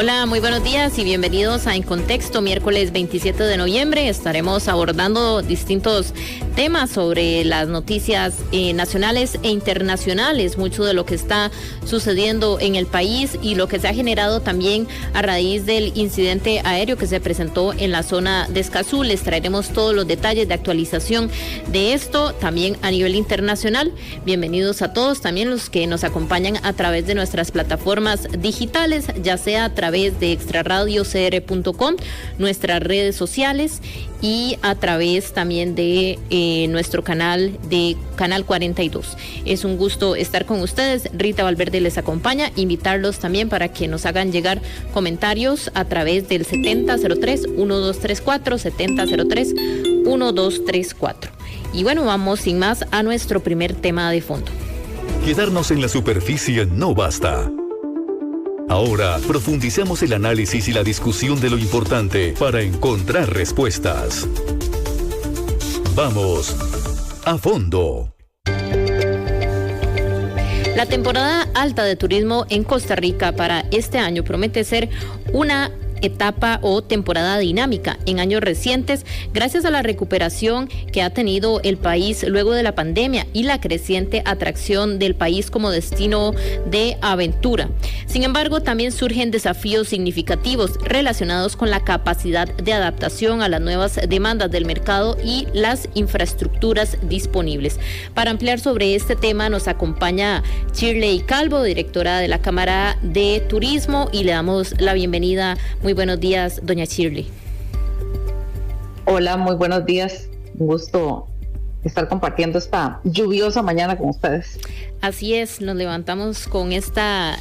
Hola, muy buenos días y bienvenidos a En Contexto, miércoles 27 de noviembre. Estaremos abordando distintos temas sobre las noticias nacionales e internacionales, mucho de lo que está sucediendo en el país y lo que se ha generado también a raíz del incidente aéreo que se presentó en la zona de Escazú. Les traeremos todos los detalles de actualización de esto, también a nivel internacional. Bienvenidos a todos, también los que nos acompañan a través de nuestras plataformas digitales, ya sea a través de extraradiocr.com, nuestras redes sociales y a través también de nuestro canal 42. Es un gusto estar con ustedes. Rita Valverde les acompaña. Invitarlos también para que nos hagan llegar comentarios a través del 7003-1234, 7003-1234. Y bueno, vamos sin más a nuestro primer tema de fondo. Quedarnos en la superficie no basta. Ahora profundicemos el análisis y la discusión de lo importante para encontrar respuestas. Vamos a fondo. La temporada alta de turismo en Costa Rica para este año promete ser una etapa o temporada dinámica en años recientes, gracias a la recuperación que ha tenido el país luego de la pandemia y la creciente atracción del país como destino de aventura. Sin embargo, también surgen desafíos significativos relacionados con la capacidad de adaptación a las nuevas demandas del mercado y las infraestructuras disponibles. Para ampliar sobre este tema nos acompaña Shirley Calvo, directora de la Cámara de Turismo, y le damos la bienvenida. Muy buenos días, doña Shirley. Hola, muy buenos días. Un gusto estar compartiendo esta lluviosa mañana con ustedes. Así es, nos levantamos con esta...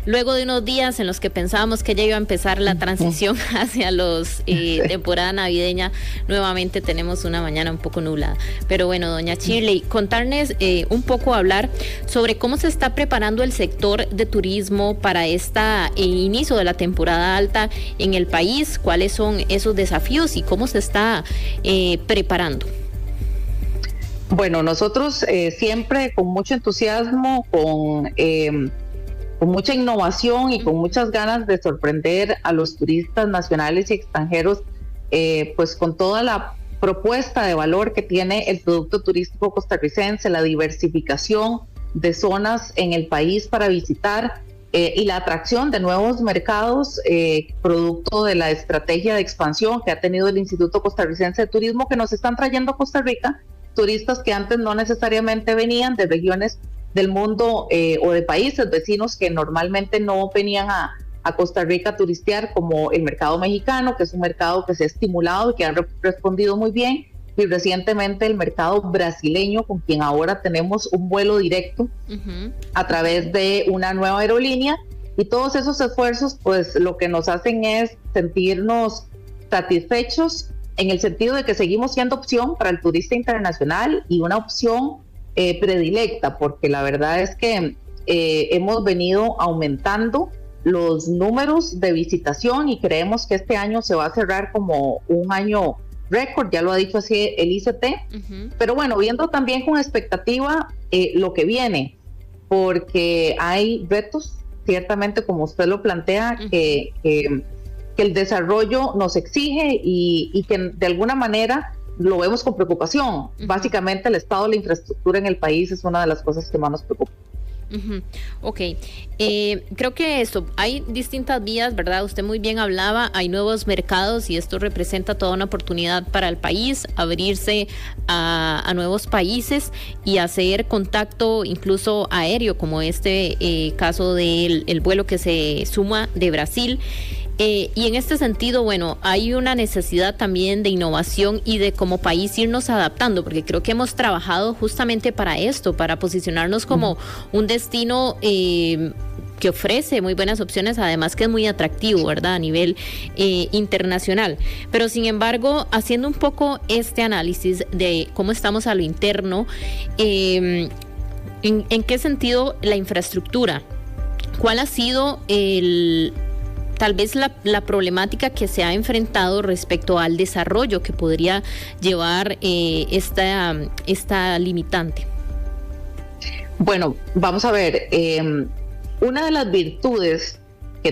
luego de unos días en los que pensábamos que ya iba a empezar la transición hacia los temporada navideña, nuevamente tenemos una mañana un poco nublada. Pero bueno, doña Shirley, contarnos un poco, hablar sobre cómo se está preparando el sector de turismo para este inicio de la temporada alta en el país, cuáles son esos desafíos y cómo se está preparando. Bueno, nosotros siempre con mucho entusiasmo, con mucha innovación y con muchas ganas de sorprender a los turistas nacionales y extranjeros, pues con toda la propuesta de valor que tiene el producto turístico costarricense, la diversificación de zonas en el país para visitar y la atracción de nuevos mercados, producto de la estrategia de expansión que ha tenido el Instituto Costarricense de Turismo, que nos están trayendo a Costa Rica turistas que antes no necesariamente venían de regiones del mundo o de países vecinos que normalmente no venían a Costa Rica a turistear, como el mercado mexicano, que es un mercado que se ha estimulado y que ha respondido muy bien, y recientemente el mercado brasileño, con quien ahora tenemos un vuelo directo a través de una nueva aerolínea, y todos esos esfuerzos pues lo que nos hacen es sentirnos satisfechos en el sentido de que seguimos siendo opción para el turista internacional y una opción predilecta, porque la verdad es que hemos venido aumentando los números de visitación y creemos que este año se va a cerrar como un año récord, ya lo ha dicho así el ICT, pero bueno, viendo también con expectativa lo que viene, porque hay retos, ciertamente como usted lo plantea, que el desarrollo nos exige y que de alguna manera lo vemos con preocupación. Básicamente el estado de la infraestructura en el país es una de las cosas que más nos preocupa. Ok, creo que esto, hay distintas vías, ¿verdad? Usted muy bien hablaba, hay nuevos mercados y esto representa toda una oportunidad para el país, abrirse a nuevos países y hacer contacto incluso aéreo, como este caso del vuelo que se suma de Brasil. Y en este sentido, bueno, hay una necesidad también de innovación y de como país irnos adaptando, porque creo que hemos trabajado justamente para esto, para posicionarnos como un destino que ofrece muy buenas opciones, además que es muy atractivo, ¿verdad?, a nivel internacional. Pero sin embargo, haciendo un poco este análisis de cómo estamos a lo interno, ¿en qué sentido la infraestructura? ¿Cuál ha sido tal vez la problemática que se ha enfrentado respecto al desarrollo que podría llevar esta limitante? Bueno, vamos a ver, una de las virtudes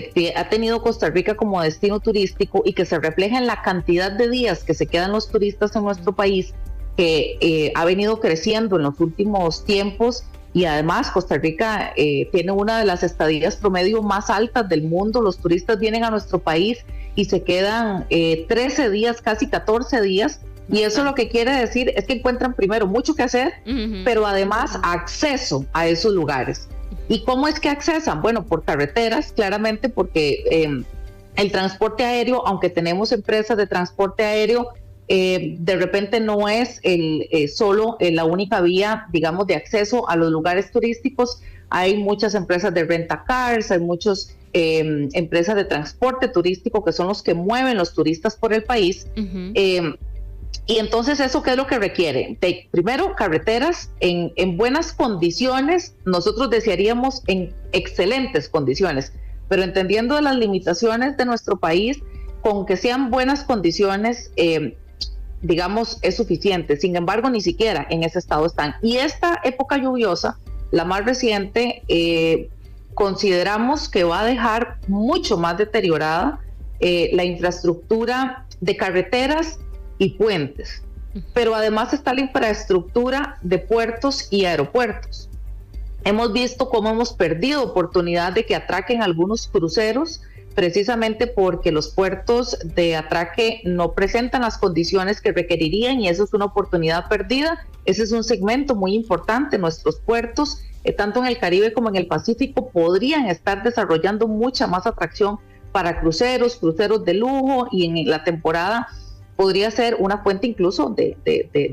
que ha tenido Costa Rica como destino turístico y que se refleja en la cantidad de días que se quedan los turistas en nuestro país, que ha venido creciendo en los últimos tiempos. Y además Costa Rica tiene una de las estadías promedio más altas del mundo. Los turistas vienen a nuestro país y se quedan 13 días, casi 14 días. Y eso lo que quiere decir es que encuentran primero mucho que hacer, pero además acceso a esos lugares. ¿Y cómo es que accesan? Bueno, por carreteras, claramente, porque el transporte aéreo, aunque tenemos empresas de transporte aéreo, de repente no es solo la única vía, digamos, de acceso a los lugares turísticos. Hay muchas empresas de rentacars, hay muchas empresas de transporte turístico que son los que mueven los turistas por el país. Y entonces, ¿eso qué es lo que requiere? Primero, carreteras en buenas condiciones. Nosotros desearíamos en excelentes condiciones, pero entendiendo las limitaciones de nuestro país, con que sean buenas condiciones, digamos, es suficiente. Sin embargo, ni siquiera en ese estado están. Y esta época lluviosa, la más reciente, consideramos que va a dejar mucho más deteriorada la infraestructura de carreteras y puentes, pero además está la infraestructura de puertos y aeropuertos. Hemos visto cómo hemos perdido oportunidad de que atraquen algunos cruceros, precisamente porque los puertos de atraque no presentan las condiciones que requerirían, y eso es una oportunidad perdida. Ese es un segmento muy importante. Nuestros puertos, tanto en el Caribe como en el Pacífico, podrían estar desarrollando mucha más atracción para cruceros de lujo, y en la temporada podría ser una fuente incluso de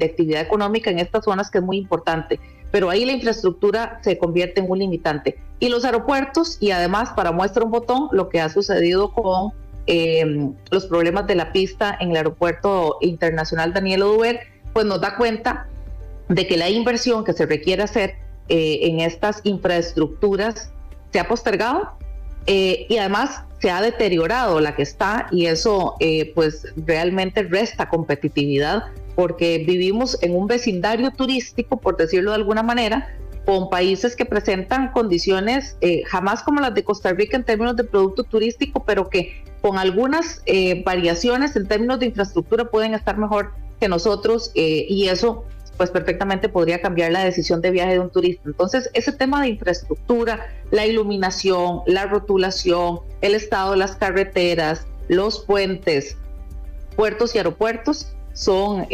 actividad económica en estas zonas, que es muy importante. Pero ahí la infraestructura se convierte en un limitante. Y los aeropuertos, y además, para muestra un botón, lo que ha sucedido con los problemas de la pista en el Aeropuerto Internacional Daniel Oduber, pues nos da cuenta de que la inversión que se requiere hacer en estas infraestructuras se ha postergado, y además se ha deteriorado la que está, y eso pues realmente resta competitividad, porque vivimos en un vecindario turístico, por decirlo de alguna manera, con países que presentan condiciones jamás como las de Costa Rica en términos de producto turístico, pero que con algunas variaciones en términos de infraestructura pueden estar mejor que nosotros, y eso pues perfectamente podría cambiar la decisión de viaje de un turista. Entonces, ese tema de infraestructura, la iluminación, la rotulación, el estado de las carreteras, los puentes, puertos y aeropuertos son,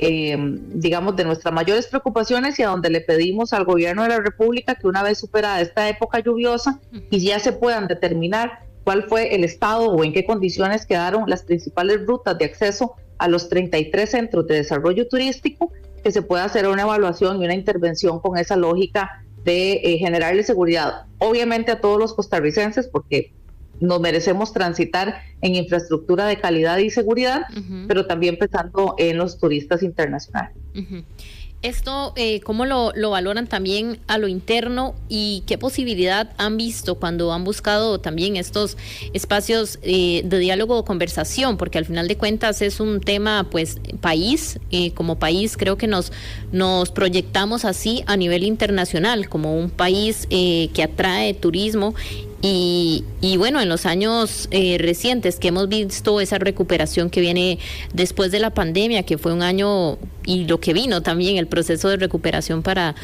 digamos, de nuestras mayores preocupaciones, y a donde le pedimos al gobierno de la República que, una vez superada esta época lluviosa y ya se puedan determinar cuál fue el estado o en qué condiciones quedaron las principales rutas de acceso a los 33 centros de desarrollo turístico, que se pueda hacer una evaluación y una intervención con esa lógica de generarle seguridad, obviamente a todos los costarricenses, porque nos merecemos transitar en infraestructura de calidad y seguridad, pero también pensando en los turistas internacionales. Esto, ¿cómo lo valoran también a lo interno, y qué posibilidad han visto cuando han buscado también estos espacios de diálogo o conversación? Porque al final de cuentas es un tema, pues, país, como país creo que nos proyectamos así a nivel internacional, como un país que atrae turismo. Y bueno, en los años recientes que hemos visto esa recuperación que viene después de la pandemia, que fue un año, y lo que vino también el proceso de recuperación para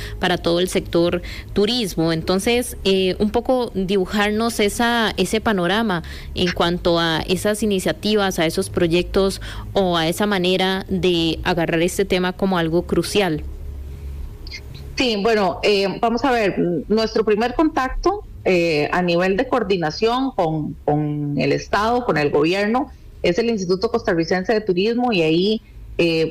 todo el sector turismo. Entonces, un poco dibujarnos ese panorama en cuanto a esas iniciativas, a esos proyectos, o a esa manera de agarrar este tema como algo crucial. Sí, bueno, vamos a ver, nuestro primer contacto a nivel de coordinación con el Estado, con el gobierno, es el Instituto Costarricense de Turismo, y ahí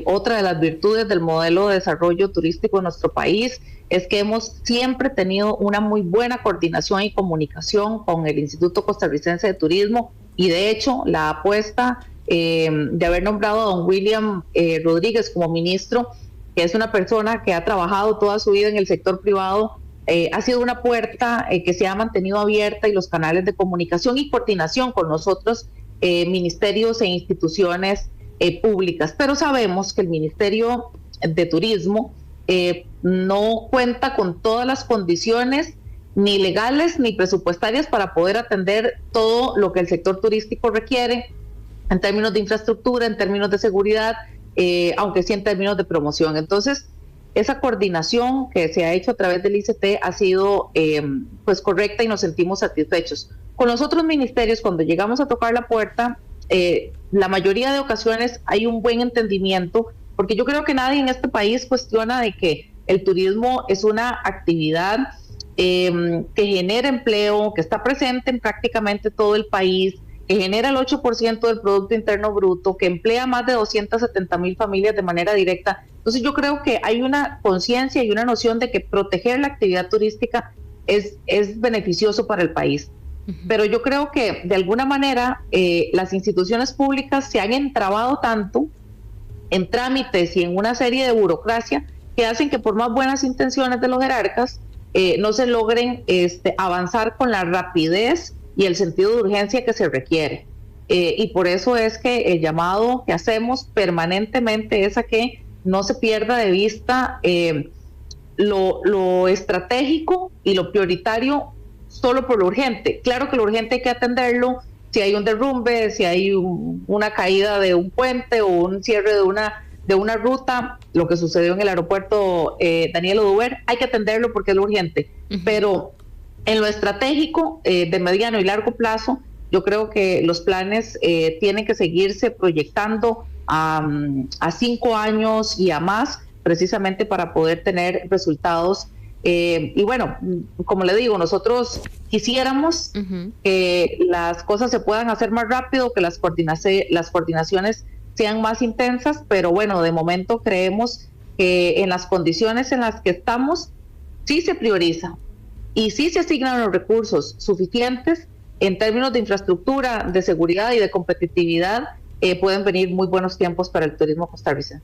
otra de las virtudes del modelo de desarrollo turístico de nuestro país es que hemos siempre tenido una muy buena coordinación y comunicación con el Instituto Costarricense de Turismo, y de hecho la apuesta de haber nombrado a don William Rodríguez como ministro, que es una persona que ha trabajado toda su vida en el sector privado, ha sido una puerta que se ha mantenido abierta, y los canales de comunicación y coordinación con nosotros, ministerios e instituciones públicas. Pero sabemos que el Ministerio de Turismo no cuenta con todas las condiciones ni legales ni presupuestarias para poder atender todo lo que el sector turístico requiere en términos de infraestructura, en términos de seguridad, aunque sí en términos de promoción. Entonces, esa coordinación que se ha hecho a través del ICT ha sido pues correcta y nos sentimos satisfechos. Con los otros ministerios, cuando llegamos a tocar la puerta, la mayoría de ocasiones hay un buen entendimiento, porque yo creo que nadie en este país cuestiona de que el turismo es una actividad que genera empleo, que está presente en prácticamente todo el país, que genera el 8% del Producto Interno Bruto, que emplea más de 270,000 familias de manera directa. Entonces yo creo que hay una conciencia y una noción de que proteger la actividad turística es beneficioso para el país. Pero yo creo que de alguna manera las instituciones públicas se han entrabado tanto en trámites y en una serie de burocracia que hacen que por más buenas intenciones de los jerarcas no se logren avanzar con la rapidez y el sentido de urgencia que se requiere. Y por eso es que el llamado que hacemos permanentemente es a que no se pierda de vista lo estratégico y lo prioritario solo por lo urgente. Claro que lo urgente hay que atenderlo si hay un derrumbe, si hay una caída de un puente o un cierre de una ruta, lo que sucedió en el aeropuerto Daniel Oduber, hay que atenderlo porque es lo urgente. Pero en lo estratégico, de mediano y largo plazo, yo creo que los planes tienen que seguirse proyectando a 5 años y a más, precisamente para poder tener resultados. Y bueno, como le digo, nosotros quisiéramos que las cosas se puedan hacer más rápido, que las coordinaciones sean más intensas, pero bueno, de momento creemos que en las condiciones en las que estamos, sí se prioriza y sí se asignan los recursos suficientes en términos de infraestructura, de seguridad y de competitividad. Pueden venir muy buenos tiempos para el turismo costarricense.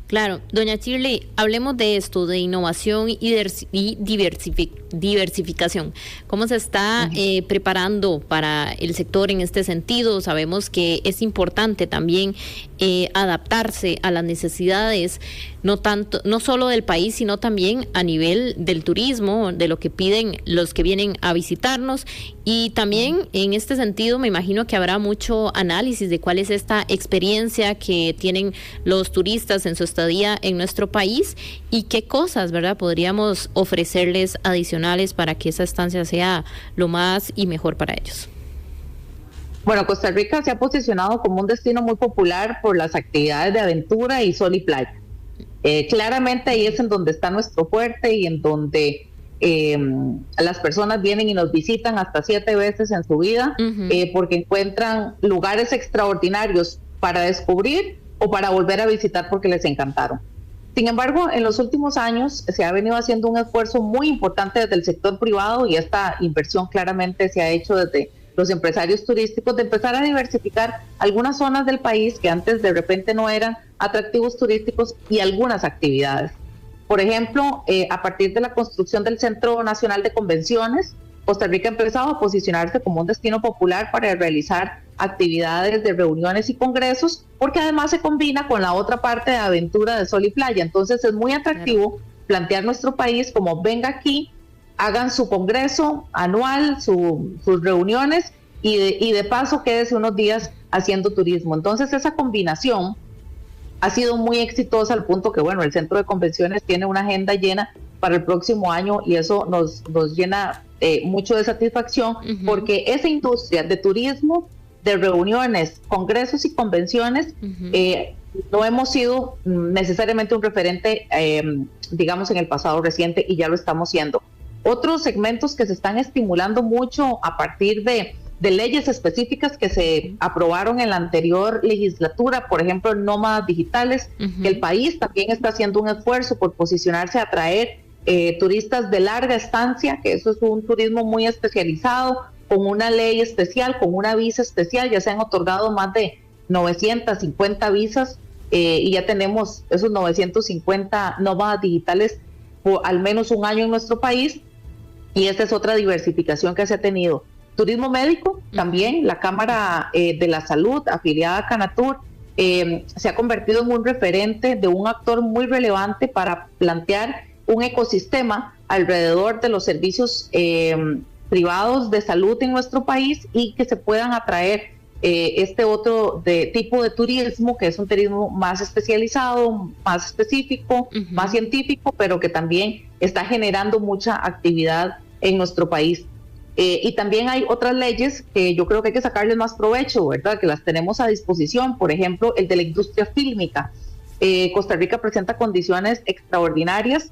Claro, doña Shirley, hablemos de esto, de innovación y diversificación. ¿Cómo se está preparando para el sector en este sentido? Sabemos que es importante también adaptarse a las necesidades, no solo del país, sino también a nivel del turismo, de lo que piden los que vienen a visitarnos. Y también en este sentido me imagino que habrá mucho análisis de cuál es esta experiencia que tienen los turistas en su estadía en nuestro país y qué cosas, ¿verdad?, podríamos ofrecerles adicionales para que esa estancia sea lo más y mejor para ellos. Bueno, Costa Rica se ha posicionado como un destino muy popular por las actividades de aventura y sol y playa. Claramente ahí es en donde está nuestro fuerte y en donde las personas vienen y nos visitan hasta 7 veces en su vida, porque encuentran lugares extraordinarios para descubrir o para volver a visitar porque les encantaron. Sin embargo, en los últimos años se ha venido haciendo un esfuerzo muy importante desde el sector privado y esta inversión claramente se ha hecho desde los empresarios turísticos de empezar a diversificar algunas zonas del país que antes de repente no eran atractivos turísticos y algunas actividades. Por ejemplo, a partir de la construcción del Centro Nacional de Convenciones, Costa Rica ha empezado a posicionarse como un destino popular para realizar actividades de reuniones y congresos, porque además se combina con la otra parte de aventura de sol y playa. Entonces es muy atractivo plantear nuestro país como venga aquí, hagan su congreso anual, sus reuniones y de paso quédese unos días haciendo turismo. Entonces esa combinación ha sido muy exitosa al punto que, bueno, el Centro de Convenciones tiene una agenda llena para el próximo año y eso nos llena mucho de satisfacción, porque esa industria de turismo, de reuniones, congresos y convenciones, no hemos sido necesariamente un referente, digamos, en el pasado reciente y ya lo estamos siendo. Otros segmentos que se están estimulando mucho a partir de leyes específicas que se aprobaron en la anterior legislatura, por ejemplo, nómadas digitales, que el país también está haciendo un esfuerzo por posicionarse a atraer turistas de larga estancia, que eso es un turismo muy especializado, con una ley especial, con una visa especial. Ya se han otorgado más de 950 visas y ya tenemos esos 950 nómadas digitales por al menos un año en nuestro país, y esta es otra diversificación que se ha tenido. Turismo médico, también la Cámara de la Salud, afiliada a Canatur, se ha convertido en un referente de un actor muy relevante para plantear un ecosistema alrededor de los servicios privados de salud en nuestro país y que se puedan atraer este otro tipo de turismo, que es un turismo más especializado, más específico, más científico, pero que también está generando mucha actividad en nuestro país. Y también hay otras leyes que yo creo que hay que sacarles más provecho, ¿verdad? Que las tenemos a disposición, por ejemplo, el de la industria fílmica. Costa Rica presenta condiciones extraordinarias,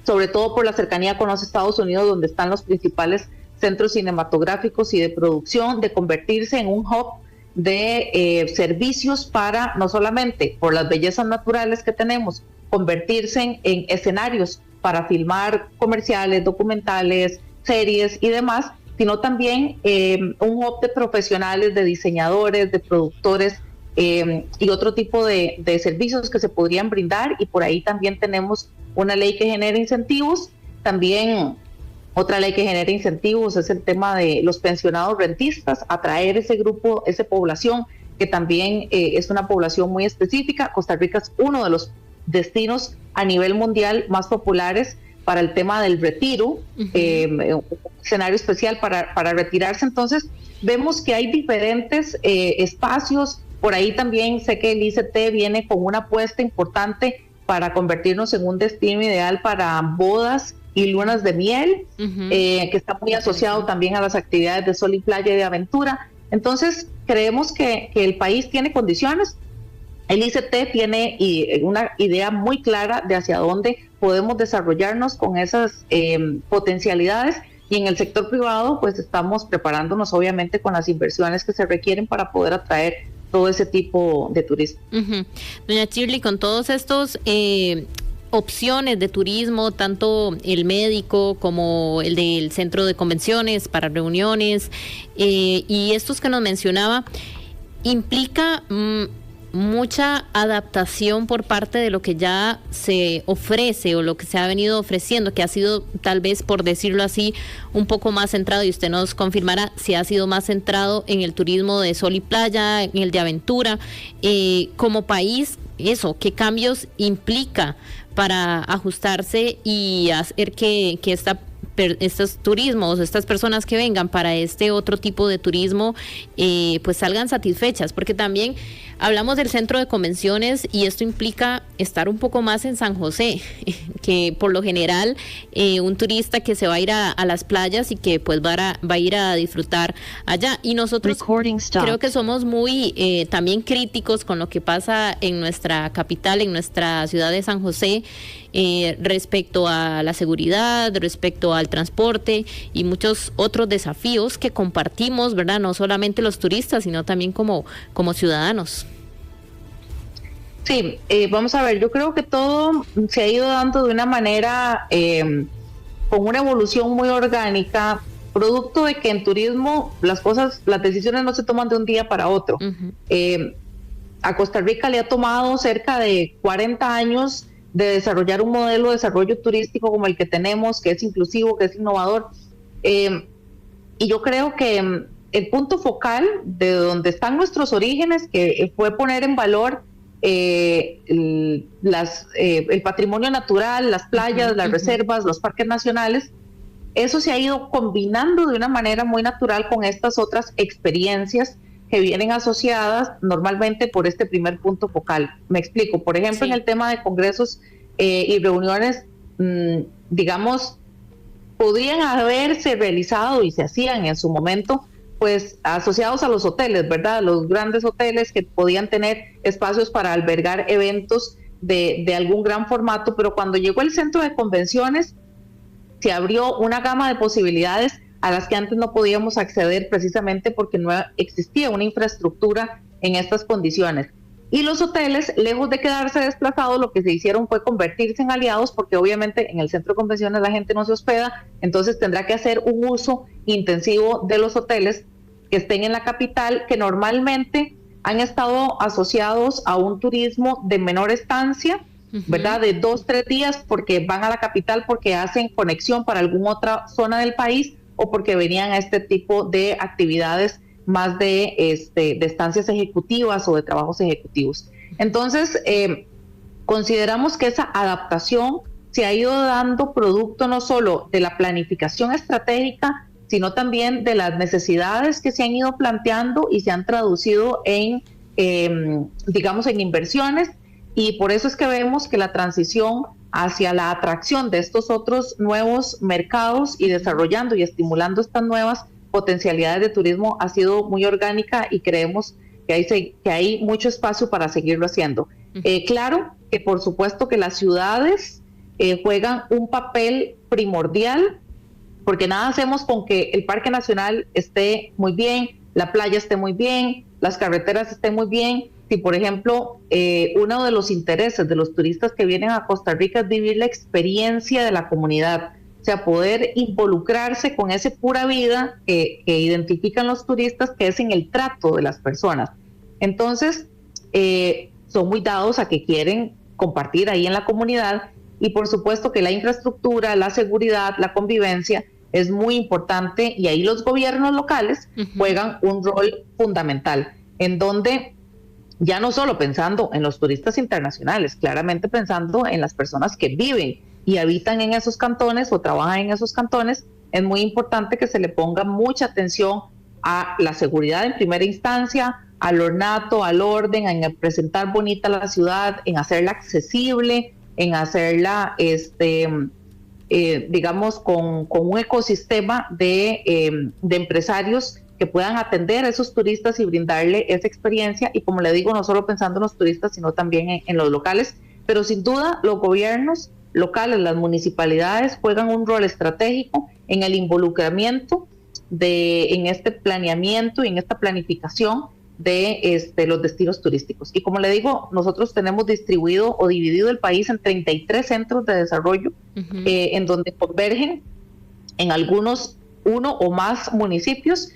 sobre todo por la cercanía con los Estados Unidos, donde están los principales centros cinematográficos y de producción, de convertirse en un hub de servicios para, no solamente por las bellezas naturales que tenemos, convertirse en escenarios para filmar comerciales, documentales, series y demás, sino también un hub de profesionales, de diseñadores, de productores y otro tipo de servicios que se podrían brindar, y por ahí también tenemos una ley que genera incentivos. También otra ley que genera incentivos es el tema de los pensionados rentistas, atraer ese grupo, esa población que también es una población muy específica. Costa Rica es uno de los destinos a nivel mundial más populares para el tema del retiro, un escenario especial para retirarse. Entonces vemos que hay diferentes espacios. Por ahí también sé que el ICT viene con una apuesta importante para convertirnos en un destino ideal para bodas y lunas de miel, que está muy asociado también a las actividades de sol y playa y de aventura. Entonces creemos que el país tiene condiciones. El ICT tiene una idea muy clara de hacia dónde podemos desarrollarnos con esas potencialidades, y en el sector privado pues estamos preparándonos obviamente con las inversiones que se requieren para poder atraer todo ese tipo de turismo. Doña Shirley, con todos estos opciones de turismo, tanto el médico como el del centro de convenciones para reuniones, y estos que nos mencionaba, implica mucha adaptación por parte de lo que ya se ofrece o lo que se ha venido ofreciendo, que ha sido, tal vez por decirlo así, un poco más centrado, y usted nos confirmará si ha sido más centrado en el turismo de sol y playa, en el de aventura. Como país, eso, ¿qué cambios implica para ajustarse y hacer que estos turismos, estas personas que vengan para este otro tipo de turismo, pues salgan satisfechas? Porque también hablamos del centro de convenciones y esto implica estar un poco más en San José, que por lo general un turista que se va a ir a las playas y que pues va a ir a disfrutar allá. Y nosotros creo que somos muy también críticos con lo que pasa en nuestra capital, en nuestra ciudad de San José, respecto a la seguridad, respecto al transporte y muchos otros desafíos que compartimos, ¿verdad? No solamente los turistas, sino también como ciudadanos. Sí, vamos a ver, yo creo que todo se ha ido dando de una manera con una evolución muy orgánica, producto de que en turismo las decisiones no se toman de un día para otro. A Costa Rica le ha tomado cerca de 40 años de desarrollar un modelo de desarrollo turístico como el que tenemos, que es inclusivo, que es innovador. Y yo creo que el punto focal de donde están nuestros orígenes, que fue poner en valor el patrimonio natural, las playas, las reservas, los parques nacionales, eso se ha ido combinando de una manera muy natural con estas otras experiencias que vienen asociadas normalmente por este primer punto focal. Me explico, por ejemplo, en el tema de congresos y reuniones, digamos, podrían haberse realizado y se hacían en su momento, pues asociados a los hoteles, ¿verdad? Los grandes hoteles que podían tener espacios para albergar eventos de algún gran formato, pero cuando llegó el centro de convenciones, se abrió una gama de posibilidades a las que antes no podíamos acceder precisamente porque no existía una infraestructura en estas condiciones. Y los hoteles, lejos de quedarse desplazados, lo que se hicieron fue convertirse en aliados, porque obviamente en el centro de convenciones la gente no se hospeda, entonces tendrá que hacer un uso intensivo de los hoteles que estén en la capital, que normalmente han estado asociados a un turismo de menor estancia, ¿verdad? De 2-3 días, porque van a la capital porque hacen conexión para alguna otra zona del país o porque venían a este tipo de actividades más de estancias ejecutivas o de trabajos ejecutivos. Entonces, consideramos que esa adaptación se ha ido dando producto no solo de la planificación estratégica, sino también de las necesidades que se han ido planteando y se han traducido en, digamos, en inversiones, y por eso es que vemos que la transición hacia la atracción de estos otros nuevos mercados y desarrollando y estimulando estas nuevas potencialidades de turismo ha sido muy orgánica, y creemos que hay mucho espacio para seguirlo haciendo. Claro que por supuesto que las ciudades juegan un papel primordial, porque nada hacemos con que el Parque Nacional esté muy bien, la playa esté muy bien, las carreteras estén muy bien, si por ejemplo uno de los intereses de los turistas que vienen a Costa Rica es vivir la experiencia de la comunidad, o sea, poder involucrarse con esa pura vida que identifican los turistas, que es en el trato de las personas. Entonces, son muy dados a que quieren compartir ahí en la comunidad, y por supuesto que la infraestructura, la seguridad, la convivencia es muy importante, y ahí los gobiernos locales juegan un rol fundamental, en donde ya no solo pensando en los turistas internacionales, claramente pensando en las personas que viven y habitan en esos cantones o trabajan en esos cantones, es muy importante que se le ponga mucha atención a la seguridad en primera instancia, al ornato, al orden, en presentar bonita la ciudad, en hacerla accesible, en hacerla, digamos, con un ecosistema de empresarios que puedan atender a esos turistas y brindarle esa experiencia. Y como le digo, no solo pensando en los turistas, sino también en los locales, pero sin duda los gobiernos locales, las municipalidades juegan un rol estratégico en el involucramiento en este planeamiento y en esta planificación de los destinos turísticos. Y como le digo, nosotros tenemos distribuido o dividido el país en 33 centros de desarrollo, en donde convergen en algunos uno o más municipios,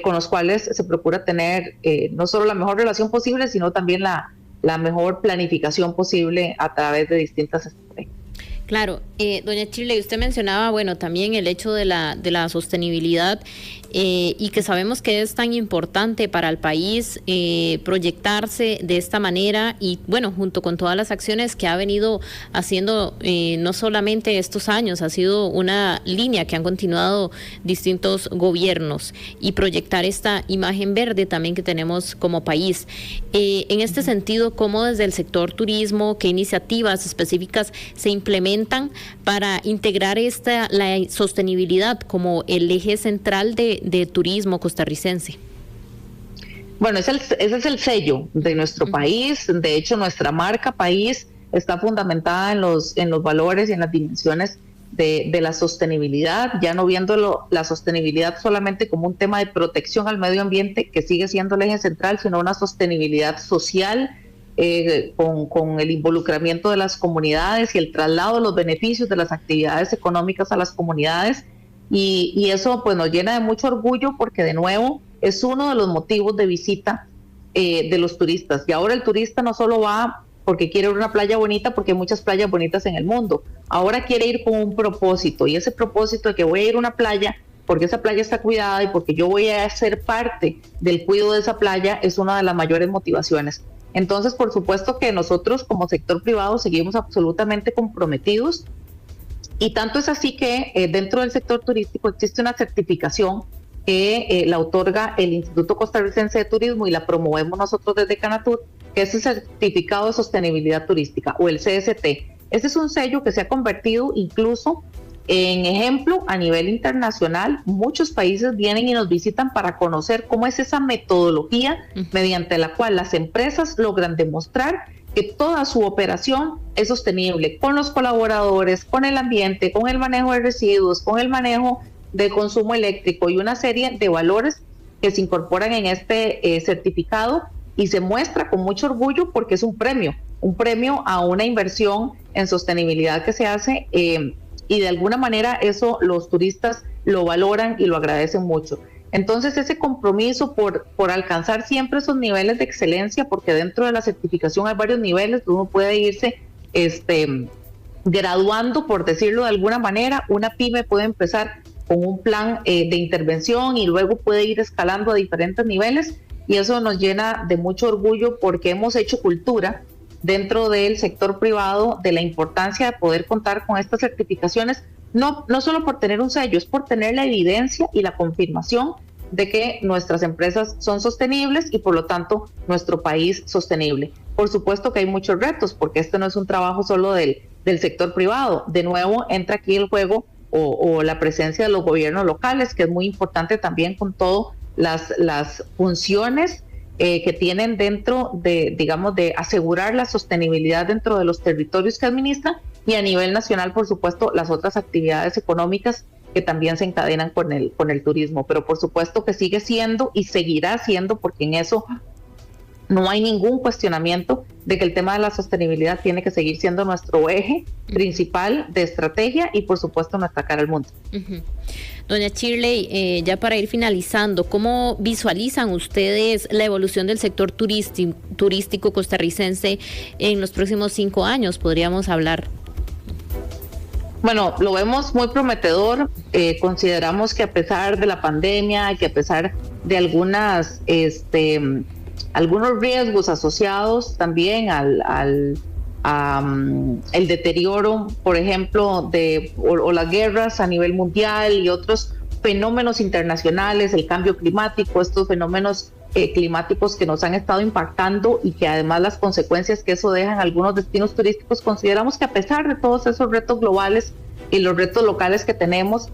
con los cuales se procura tener no solo la mejor relación posible, sino también la mejor planificación posible a través de distintas estrategias. Claro, doña Shirley, usted mencionaba, bueno, también el hecho de la sostenibilidad, y que sabemos que es tan importante para el país proyectarse de esta manera, y bueno, junto con todas las acciones que ha venido haciendo, no solamente estos años, ha sido una línea que han continuado distintos gobiernos, y proyectar esta imagen verde también que tenemos como país. En este sentido, ¿cómo desde el sector turismo, qué iniciativas específicas se implementan para integrar la sostenibilidad como el eje central de turismo costarricense? Bueno, ese es el sello de nuestro país. De hecho, nuestra marca país está fundamentada en los valores y en las dimensiones de la sostenibilidad, ya no viendo la sostenibilidad solamente como un tema de protección al medio ambiente, que sigue siendo el eje central, sino una sostenibilidad social, con el involucramiento de las comunidades y el traslado de los beneficios de las actividades económicas a las comunidades, y eso pues nos llena de mucho orgullo, porque de nuevo es uno de los motivos de visita de los turistas. Y ahora el turista no solo va porque quiere ir a una playa bonita, porque hay muchas playas bonitas en el mundo, ahora quiere ir con un propósito, y ese propósito de que voy a ir a una playa porque esa playa está cuidada y porque yo voy a ser parte del cuidado de esa playa, es una de las mayores motivaciones. Entonces, por supuesto que nosotros como sector privado seguimos absolutamente comprometidos, y tanto es así que dentro del sector turístico existe una certificación que la otorga el Instituto Costarricense de Turismo, y la promovemos nosotros desde Canatur, que es el Certificado de Sostenibilidad Turística, o el CST. Ese es un sello que se ha convertido incluso en ejemplo a nivel internacional. Muchos países vienen y nos visitan para conocer cómo es esa metodología mediante la cual las empresas logran demostrar que toda su operación es sostenible, con los colaboradores, con el ambiente, con el manejo de residuos, con el manejo de consumo eléctrico, y una serie de valores que se incorporan en este certificado, y se muestra con mucho orgullo porque es un premio a una inversión en sostenibilidad que se hace, y de alguna manera eso los turistas lo valoran y lo agradecen mucho. Entonces, ese compromiso por alcanzar siempre esos niveles de excelencia, porque dentro de la certificación hay varios niveles, uno puede irse graduando, por decirlo de alguna manera. Una pyme puede empezar con un plan de intervención y luego puede ir escalando a diferentes niveles, y eso nos llena de mucho orgullo porque hemos hecho cultura dentro del sector privado de la importancia de poder contar con estas certificaciones, no solo por tener un sello, es por tener la evidencia y la confirmación de que nuestras empresas son sostenibles y por lo tanto nuestro país sostenible. Por supuesto que hay muchos retos, porque este no es un trabajo solo del sector privado. De nuevo entra aquí el juego o la presencia de los gobiernos locales, que es muy importante también con todas las funciones que tienen dentro de, digamos, de asegurar la sostenibilidad dentro de los territorios que administran, y a nivel nacional, por supuesto, las otras actividades económicas que también se encadenan con el turismo. Pero por supuesto que sigue siendo y seguirá siendo, porque en eso no hay ningún cuestionamiento de que el tema de la sostenibilidad tiene que seguir siendo nuestro eje principal de estrategia y por supuesto nuestra cara al mundo. Doña Shirley, ya para ir finalizando, ¿cómo visualizan ustedes la evolución del sector turístico costarricense en los próximos 5 años? Podríamos hablar. Bueno, lo vemos muy prometedor. Consideramos que a pesar de la pandemia, que a pesar de algunos riesgos asociados también al deterioro, por ejemplo, o las guerras a nivel mundial y otros fenómenos internacionales, el cambio climático, estos fenómenos climáticos que nos han estado impactando y que además las consecuencias que eso deja en algunos destinos turísticos, consideramos que a pesar de todos esos retos globales y los retos locales que tenemos,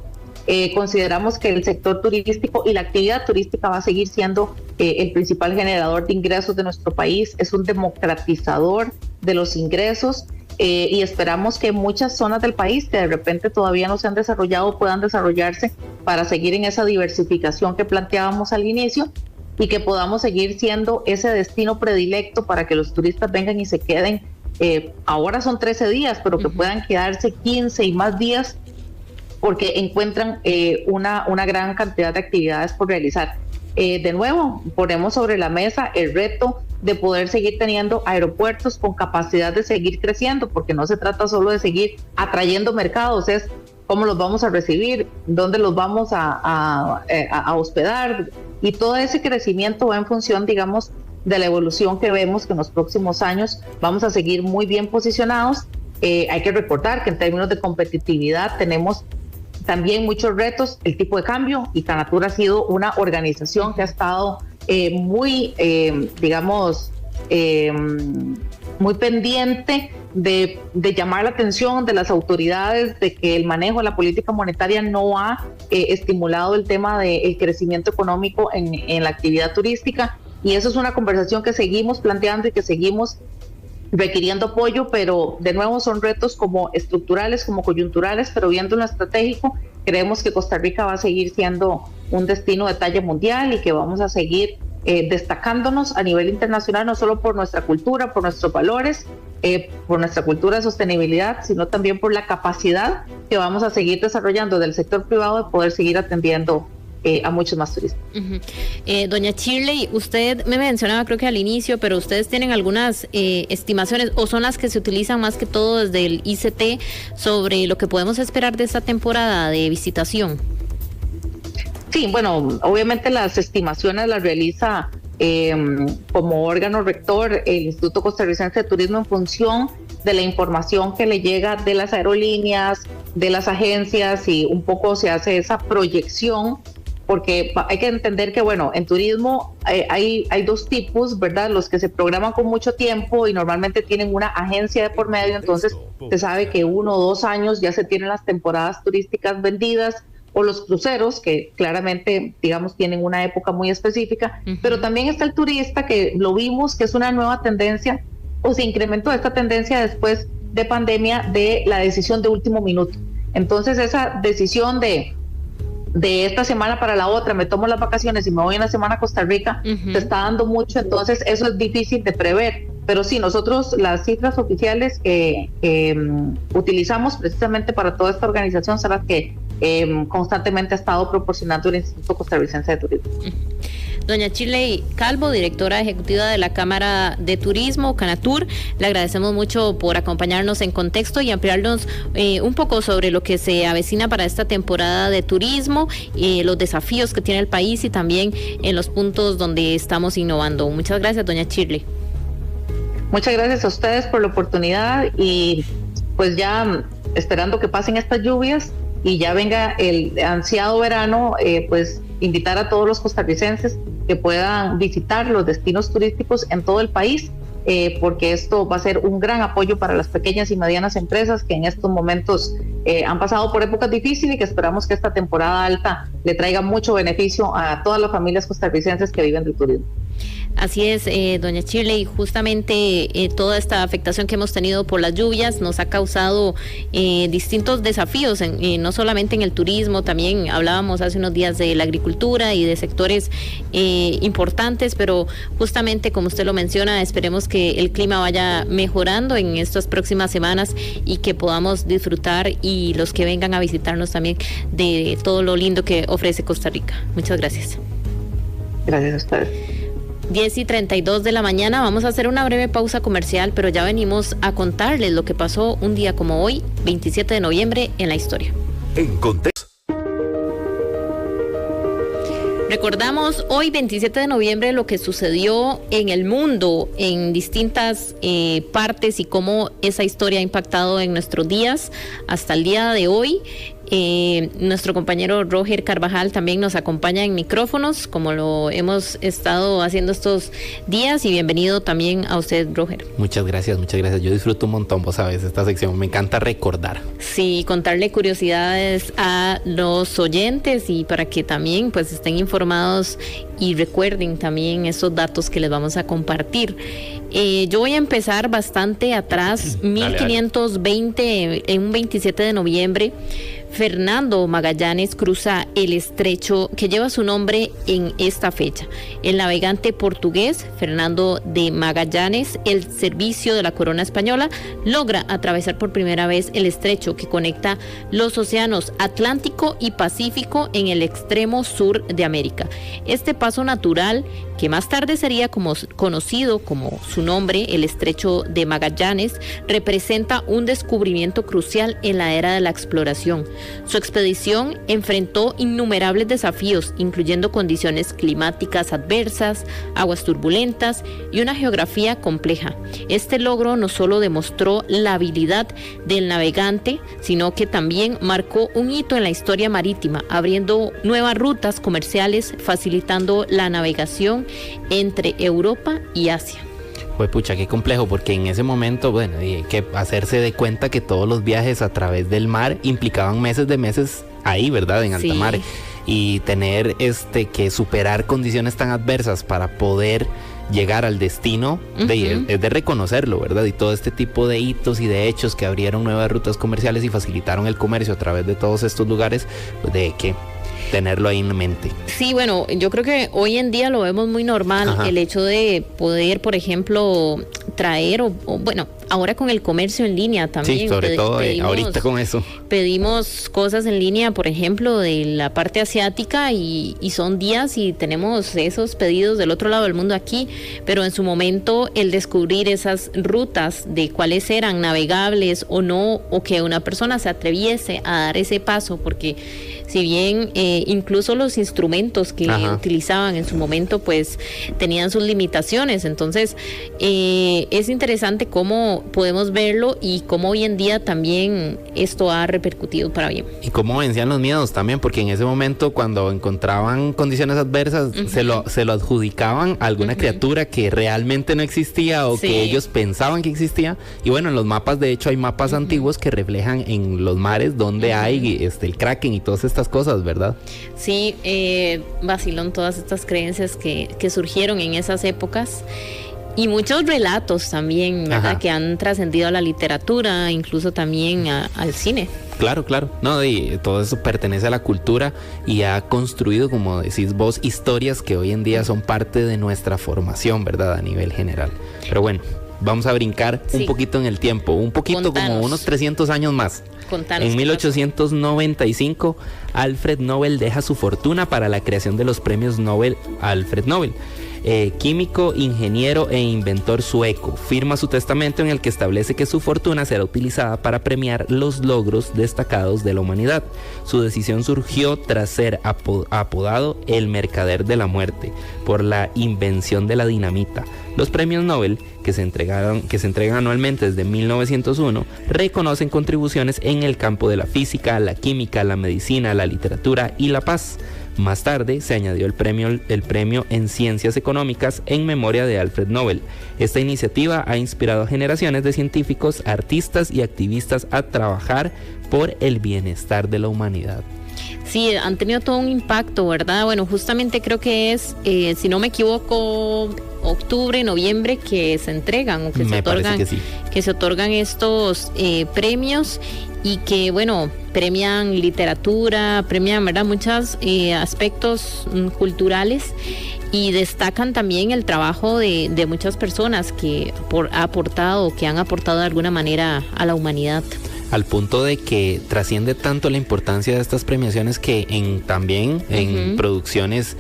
consideramos que el sector turístico y la actividad turística va a seguir siendo el principal generador de ingresos de nuestro país, es un democratizador de los ingresos, y esperamos que muchas zonas del país que de repente todavía no se han desarrollado puedan desarrollarse para seguir en esa diversificación que planteábamos al inicio, y que podamos seguir siendo ese destino predilecto para que los turistas vengan y se queden. Ahora son 13 días, pero que puedan quedarse 15 y más días, porque encuentran una gran cantidad de actividades por realizar. De nuevo, ponemos sobre la mesa el reto de poder seguir teniendo aeropuertos con capacidad de seguir creciendo, porque no se trata solo de seguir atrayendo mercados, es cómo los vamos a recibir, dónde los vamos a hospedar, y todo ese crecimiento va en función, digamos, de la evolución que vemos que en los próximos años vamos a seguir muy bien posicionados. Hay que recordar que en términos de competitividad tenemos también muchos retos, el tipo de cambio, y Canatur ha sido una organización que ha estado muy pendiente de llamar la atención de las autoridades de que el manejo de la política monetaria no ha estimulado el tema del crecimiento económico en la actividad turística, y eso es una conversación que seguimos planteando y que seguimos requiriendo apoyo, pero de nuevo son retos como estructurales, como coyunturales, pero viendo lo estratégico, creemos que Costa Rica va a seguir siendo un destino de talla mundial y que vamos a seguir destacándonos a nivel internacional, no solo por nuestra cultura, por nuestros valores, por nuestra cultura de sostenibilidad, sino también por la capacidad que vamos a seguir desarrollando del sector privado de poder seguir atendiendo a muchos más turistas. Doña Shirley, usted me mencionaba, creo que al inicio, pero ustedes tienen algunas estimaciones, o son las que se utilizan más que todo desde el ICT, sobre lo que podemos esperar de esta temporada de visitación. Sí, bueno, obviamente las estimaciones las realiza como órgano rector el Instituto Costarricense de Turismo en función de la información que le llega de las aerolíneas, de las agencias, y un poco se hace esa proyección, porque hay que entender que, bueno, en turismo hay dos tipos, ¿verdad? Los que se programan con mucho tiempo y normalmente tienen una agencia de por medio, entonces se sabe que 1 o 2 años ya se tienen las temporadas turísticas vendidas, o los cruceros, que claramente, digamos, tienen una época muy específica, pero también está el turista, que lo vimos, que es una nueva tendencia, o se incrementó esta tendencia después de pandemia, de la decisión de último minuto. Entonces esa decisión de esta semana para la otra, me tomo las vacaciones y me voy una semana a Costa Rica, se está dando mucho, entonces eso es difícil de prever. Pero sí, nosotros las cifras oficiales que utilizamos precisamente para toda esta organización son las que constantemente ha estado proporcionando el Instituto Costarricense de Turismo. Doña Shirley Calvo, directora ejecutiva de la Cámara de Turismo, Canatur, le agradecemos mucho por acompañarnos en contexto y ampliarnos un poco sobre lo que se avecina para esta temporada de turismo, los desafíos que tiene el país y también en los puntos donde estamos innovando. Muchas gracias, doña Shirley. Muchas gracias a ustedes por la oportunidad y pues ya esperando que pasen estas lluvias y ya venga el ansiado verano, pues invitar a todos los costarricenses que puedan visitar los destinos turísticos en todo el país, porque esto va a ser un gran apoyo para las pequeñas y medianas empresas que en estos momentos han pasado por épocas difíciles y que esperamos que esta temporada alta le traiga mucho beneficio a todas las familias costarricenses que viven del turismo. Así es, doña Shirley, justamente toda esta afectación que hemos tenido por las lluvias nos ha causado distintos desafíos, no solamente en el turismo, también hablábamos hace unos días de la agricultura y de sectores importantes, pero justamente como usted lo menciona, esperemos que el clima vaya mejorando en estas próximas semanas y que podamos disfrutar y los que vengan a visitarnos también de todo lo lindo que ofrece Costa Rica. Muchas gracias. Gracias a ustedes. 10:32 de la mañana, vamos a hacer una breve pausa comercial, pero ya venimos a contarles lo que pasó un día como hoy, 27 de noviembre, en la historia. En contexto. Recordamos hoy, 27 de noviembre, lo que sucedió en el mundo, en distintas partes y cómo esa historia ha impactado en nuestros días hasta el día de hoy. Nuestro compañero Roger Carvajal también nos acompaña en micrófonos, como lo hemos estado haciendo estos días, y bienvenido también a usted, Roger. Muchas gracias. Yo disfruto un montón, vos sabes, esta sección, me encanta recordar. Sí, contarle curiosidades a los oyentes y para que también pues estén informados y recuerden también esos datos que les vamos a compartir. Yo voy a empezar bastante atrás, 1520, en un 27 de noviembre, Fernando Magallanes cruza el estrecho que lleva su nombre en esta fecha. El navegante portugués Fernando de Magallanes, el servicio de la corona española, logra atravesar por primera vez el estrecho que conecta los océanos Atlántico y Pacífico en el extremo sur de América. Este paso natural, que más tarde sería conocido como su nombre, el Estrecho de Magallanes, representa un descubrimiento crucial en la era de la exploración. Su expedición enfrentó innumerables desafíos, incluyendo condiciones climáticas adversas, aguas turbulentas y una geografía compleja. Este logro no solo demostró la habilidad del navegante, sino que también marcó un hito en la historia marítima, abriendo nuevas rutas comerciales, facilitando la navegación entre Europa y Asia. Pues pucha, qué complejo, porque en ese momento, bueno, hay que hacerse de cuenta que todos los viajes a través del mar implicaban meses ahí, ¿verdad? En alta mar. Y tener que superar condiciones tan adversas para poder llegar al destino, es de reconocerlo, ¿verdad? Y todo este tipo de hitos y de hechos que abrieron nuevas rutas comerciales y facilitaron el comercio a través de todos estos lugares, pues de que tenerlo ahí en mente. Sí, bueno, yo creo que hoy en día lo vemos muy normal, el hecho de poder, por ejemplo, traer o bueno, ahora con el comercio en línea también. Sí, sobre todo ahorita con eso. Pedimos cosas en línea, por ejemplo, de la parte asiática y son días y tenemos esos pedidos del otro lado del mundo aquí, pero en su momento el descubrir esas rutas de cuáles eran navegables o no, o que una persona se atreviese a dar ese paso, porque si bien incluso los instrumentos que utilizaban en su momento pues tenían sus limitaciones, entonces es interesante cómo podemos verlo y cómo hoy en día también esto ha repercutido para bien. Y cómo vencían los miedos también, porque en ese momento cuando encontraban condiciones adversas se lo adjudicaban a alguna criatura que realmente no existía o que ellos pensaban que existía. Y bueno, en los mapas, de hecho hay mapas antiguos que reflejan en los mares donde hay el Kraken y todas estas cosas, ¿verdad? Sí, vacilón todas estas creencias que surgieron en esas épocas. Y muchos relatos también, ¿verdad? Que han trascendido a la literatura, incluso también al cine. Claro. No, y todo eso pertenece a la cultura y ha construido, como decís vos, historias que hoy en día son parte de nuestra formación, ¿verdad? A nivel general. Pero bueno, vamos a brincar un poquito en el tiempo, como unos 300 años más. En 1895, Alfred Nobel deja su fortuna para la creación de los premios Nobel Alfred Nobel. químico, ingeniero e inventor sueco. Firma su testamento en el que establece que su fortuna será utilizada para premiar los logros destacados de la humanidad. Su decisión surgió tras ser apodado el mercader de la muerte por la invención de la dinamita. Los premios Nobel, que se entregan anualmente desde 1901, reconocen contribuciones en el campo de la física, la química, la medicina, la literatura y la paz. Más tarde se añadió el premio en Ciencias Económicas en memoria de Alfred Nobel. Esta iniciativa ha inspirado a generaciones de científicos, artistas y activistas a trabajar por el bienestar de la humanidad. Sí, han tenido todo un impacto, ¿verdad? Bueno, justamente creo que es, si no me equivoco, octubre, noviembre que se entregan o que se otorgan estos premios y que, bueno, premian literatura, premian, ¿verdad?, muchos aspectos culturales y destacan también el trabajo de muchas personas que han aportado de alguna manera a la humanidad. Al punto de que trasciende tanto la importancia de estas premiaciones que también en producciones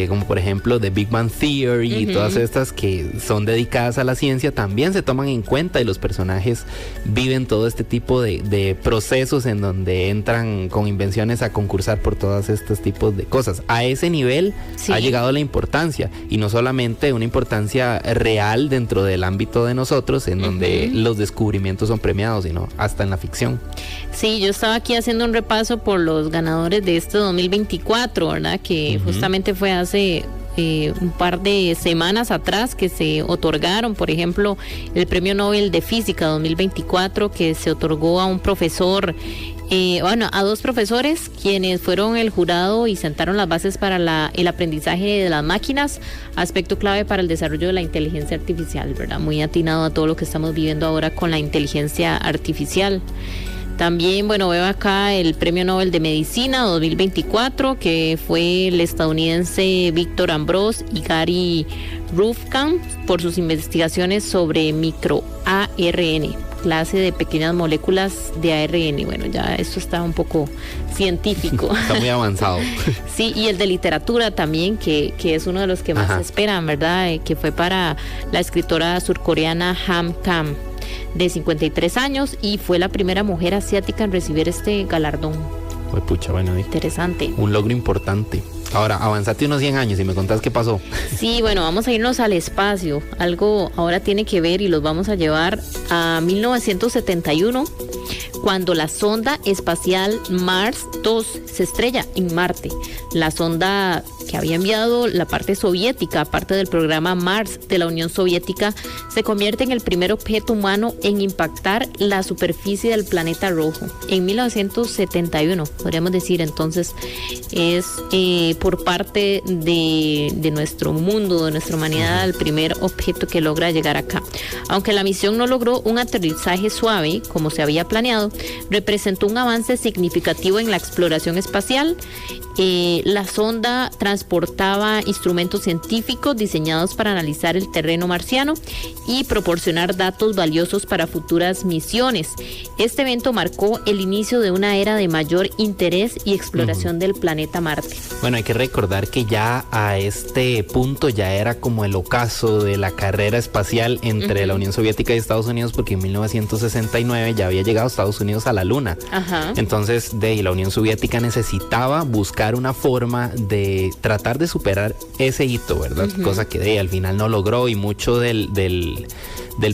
como por ejemplo The Big Bang Theory y todas estas que son dedicadas a la ciencia también se toman en cuenta y los personajes viven todo este tipo de procesos en donde entran con invenciones a concursar por todos estos tipos de cosas. A ese nivel ha llegado la importancia y no solamente una importancia real dentro del ámbito de nosotros en donde los descubrimientos son premiados, sino hasta en la ficción. Sí, yo estaba aquí haciendo un repaso por los ganadores de este 2024, ¿verdad? Que justamente fue hace un par de semanas atrás que se otorgaron, por ejemplo, el Premio Nobel de Física 2024 que se otorgó a un profesor, a dos profesores quienes fueron el jurado y sentaron las bases para el aprendizaje de las máquinas, aspecto clave para el desarrollo de la inteligencia artificial, ¿verdad? Muy atinado a todo lo que estamos viviendo ahora con la inteligencia artificial. También, bueno, veo acá el Premio Nobel de Medicina 2024, que fue el estadounidense Víctor Ambros y Gary Ruvkam por sus investigaciones sobre microARN, clase de pequeñas moléculas de ARN. Bueno, ya esto está un poco científico. Está muy avanzado. Sí, y el de literatura también, que es uno de los que más se esperan, ¿verdad? Que fue para la escritora surcoreana Han Kang, de 53 años, y fue la primera mujer asiática en recibir este galardón. Pues pucha, bueno, interesante. Un logro importante. Ahora, avanzate unos 100 años y me contás qué pasó. Sí, bueno, vamos a irnos al espacio. Algo ahora tiene que ver y los vamos a llevar a 1971, cuando la sonda espacial Mars 2 se estrella en Marte. La sonda que había enviado la parte soviética, parte del programa Mars de la Unión Soviética, se convierte en el primer objeto humano en impactar la superficie del planeta rojo. En 1971, podríamos decir, entonces, es por parte de nuestro mundo, de nuestra humanidad, el primer objeto que logra llegar acá. Aunque la misión no logró un aterrizaje suave, como se había planeado, representó un avance significativo en la exploración espacial. La sonda transportaba instrumentos científicos diseñados para analizar el terreno marciano y proporcionar datos valiosos para futuras misiones. Este evento marcó el inicio de una era de mayor interés y exploración del planeta Marte. Bueno, hay que recordar que ya a este punto ya era como el ocaso de la carrera espacial entre la Unión Soviética y Estados Unidos, porque en 1969 ya había llegado Estados Unidos a la Luna. Entonces, la Unión Soviética necesitaba buscar una forma de tratar de superar ese hito, ¿verdad? Cosa que al final no logró, y mucho del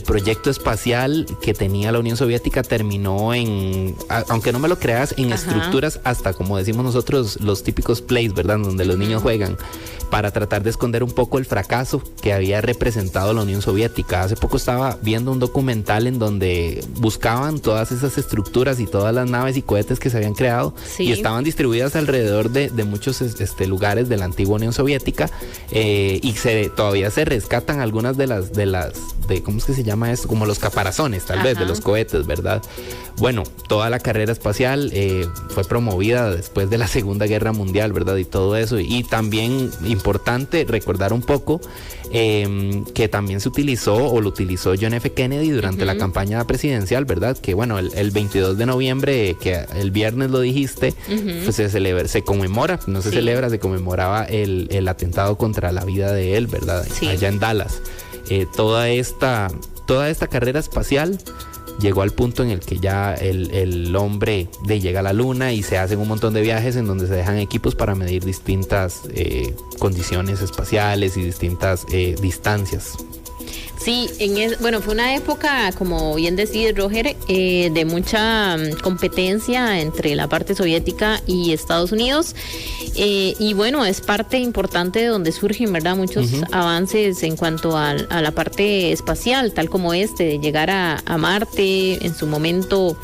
proyecto espacial que tenía la Unión Soviética terminó en, aunque no me lo creas, en estructuras hasta, como decimos nosotros, los típicos plays, ¿verdad? Donde los niños juegan, para tratar de esconder un poco el fracaso que había representado la Unión Soviética. Hace poco estaba viendo un documental en donde buscaban todas esas estructuras y todas las naves y cohetes que se habían creado y estaban distribuidas alrededor de muchos lugares de la antigua Unión Soviética, y todavía se rescatan algunas de ¿cómo es que se llama esto? Como los caparazones, tal vez, de los cohetes, ¿verdad? Bueno, toda la carrera espacial fue promovida después de la Segunda Guerra Mundial, ¿verdad? Y todo eso. Y también importante recordar un poco que también se utilizó, o lo utilizó John F. Kennedy durante la campaña presidencial, ¿verdad? Que bueno, el 22 de noviembre, que el viernes lo dijiste, pues se conmemora, no se celebra, se conmemoraba el atentado contra la vida de él, ¿verdad? Sí. Allá en Dallas. Toda esta carrera espacial llegó al punto en el que ya el hombre llega a la luna y se hacen un montón de viajes en donde se dejan equipos para medir distintas condiciones espaciales y distintas distancias. Sí, bueno, fue una época, como bien decía Roger, de mucha competencia entre la parte soviética y Estados Unidos. Y bueno, es parte importante de donde surgen, ¿verdad? Muchos avances en cuanto a la parte espacial, tal como de llegar a Marte, en su momento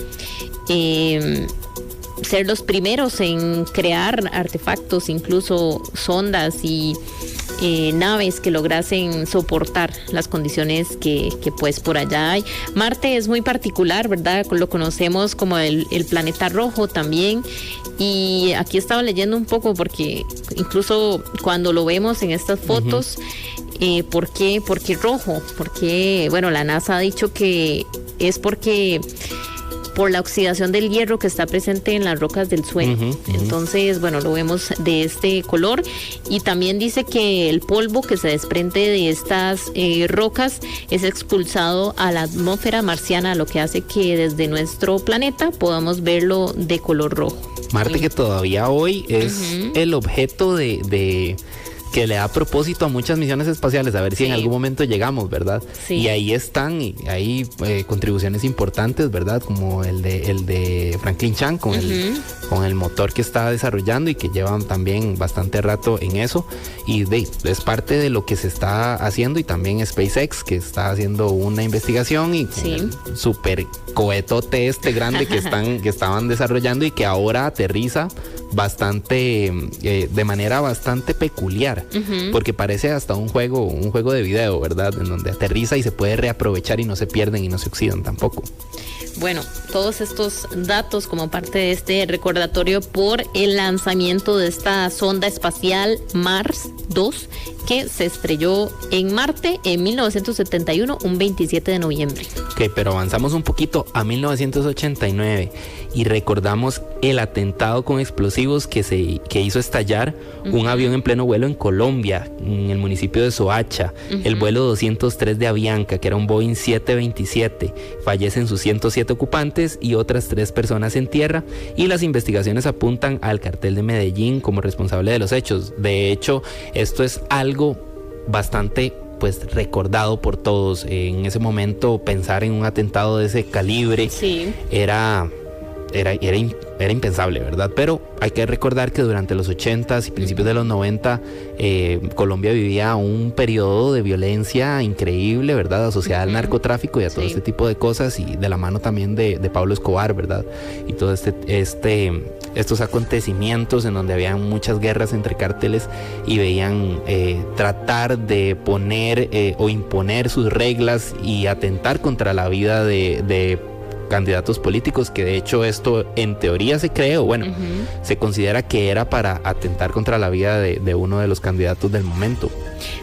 ser los primeros en crear artefactos, incluso sondas y naves que lograsen soportar las condiciones que pues por allá hay. Marte es muy particular, ¿verdad? Lo conocemos como el planeta rojo también. Y aquí estaba leyendo un poco porque incluso cuando lo vemos en estas fotos, ¿por qué rojo? Porque, bueno, la NASA ha dicho que es porque por la oxidación del hierro que está presente en las rocas del suelo. Entonces, bueno, lo vemos de este color. Y también dice que el polvo que se desprende de estas rocas es expulsado a la atmósfera marciana, lo que hace que desde nuestro planeta podamos verlo de color rojo. Marte, que todavía hoy es el objeto de que le da propósito a muchas misiones espaciales, a ver si en algún momento llegamos, ¿verdad? Sí. Y ahí están, y hay contribuciones importantes, ¿verdad? Como el de Franklin Chan con el motor que está desarrollando y que llevan también bastante rato en eso. Y es parte de lo que se está haciendo, y también SpaceX, que está haciendo una investigación, y con el super cohetote grande que estaban desarrollando, y que ahora aterriza bastante de manera bastante peculiar, porque parece hasta un juego de video, ¿verdad? En donde aterriza y se puede reaprovechar y no se pierden y no se oxidan tampoco. Bueno, todos estos datos como parte de este recordatorio por el lanzamiento de esta sonda espacial Mars 2, que se estrelló en Marte en 1971, un 27 de noviembre. Ok, pero avanzamos un poquito a 1989 y recordamos el atentado con explosivos que hizo estallar un avión en pleno vuelo en Colombia, en el municipio de Soacha, el vuelo 203 de Avianca, que era un Boeing 727. Fallecen sus 107 ocupantes y otras 3 personas en tierra, y las investigaciones apuntan al cartel de Medellín como responsable de los hechos. De hecho, esto es algo bastante recordado por todos. En ese momento, pensar en un atentado de ese calibre era impensable, ¿verdad? Pero hay que recordar que durante los 80s y principios de los 90 Colombia vivía un periodo de violencia increíble, ¿verdad? Asociada al narcotráfico y a todo este tipo de cosas, y de la mano también de Pablo Escobar, ¿verdad? Y todo estos acontecimientos en donde habían muchas guerras entre cárteles y veían tratar de poner o imponer sus reglas y atentar contra la vida de candidatos políticos, que de hecho esto en teoría se cree, o bueno, se considera que era para atentar contra la vida de uno de los candidatos del momento.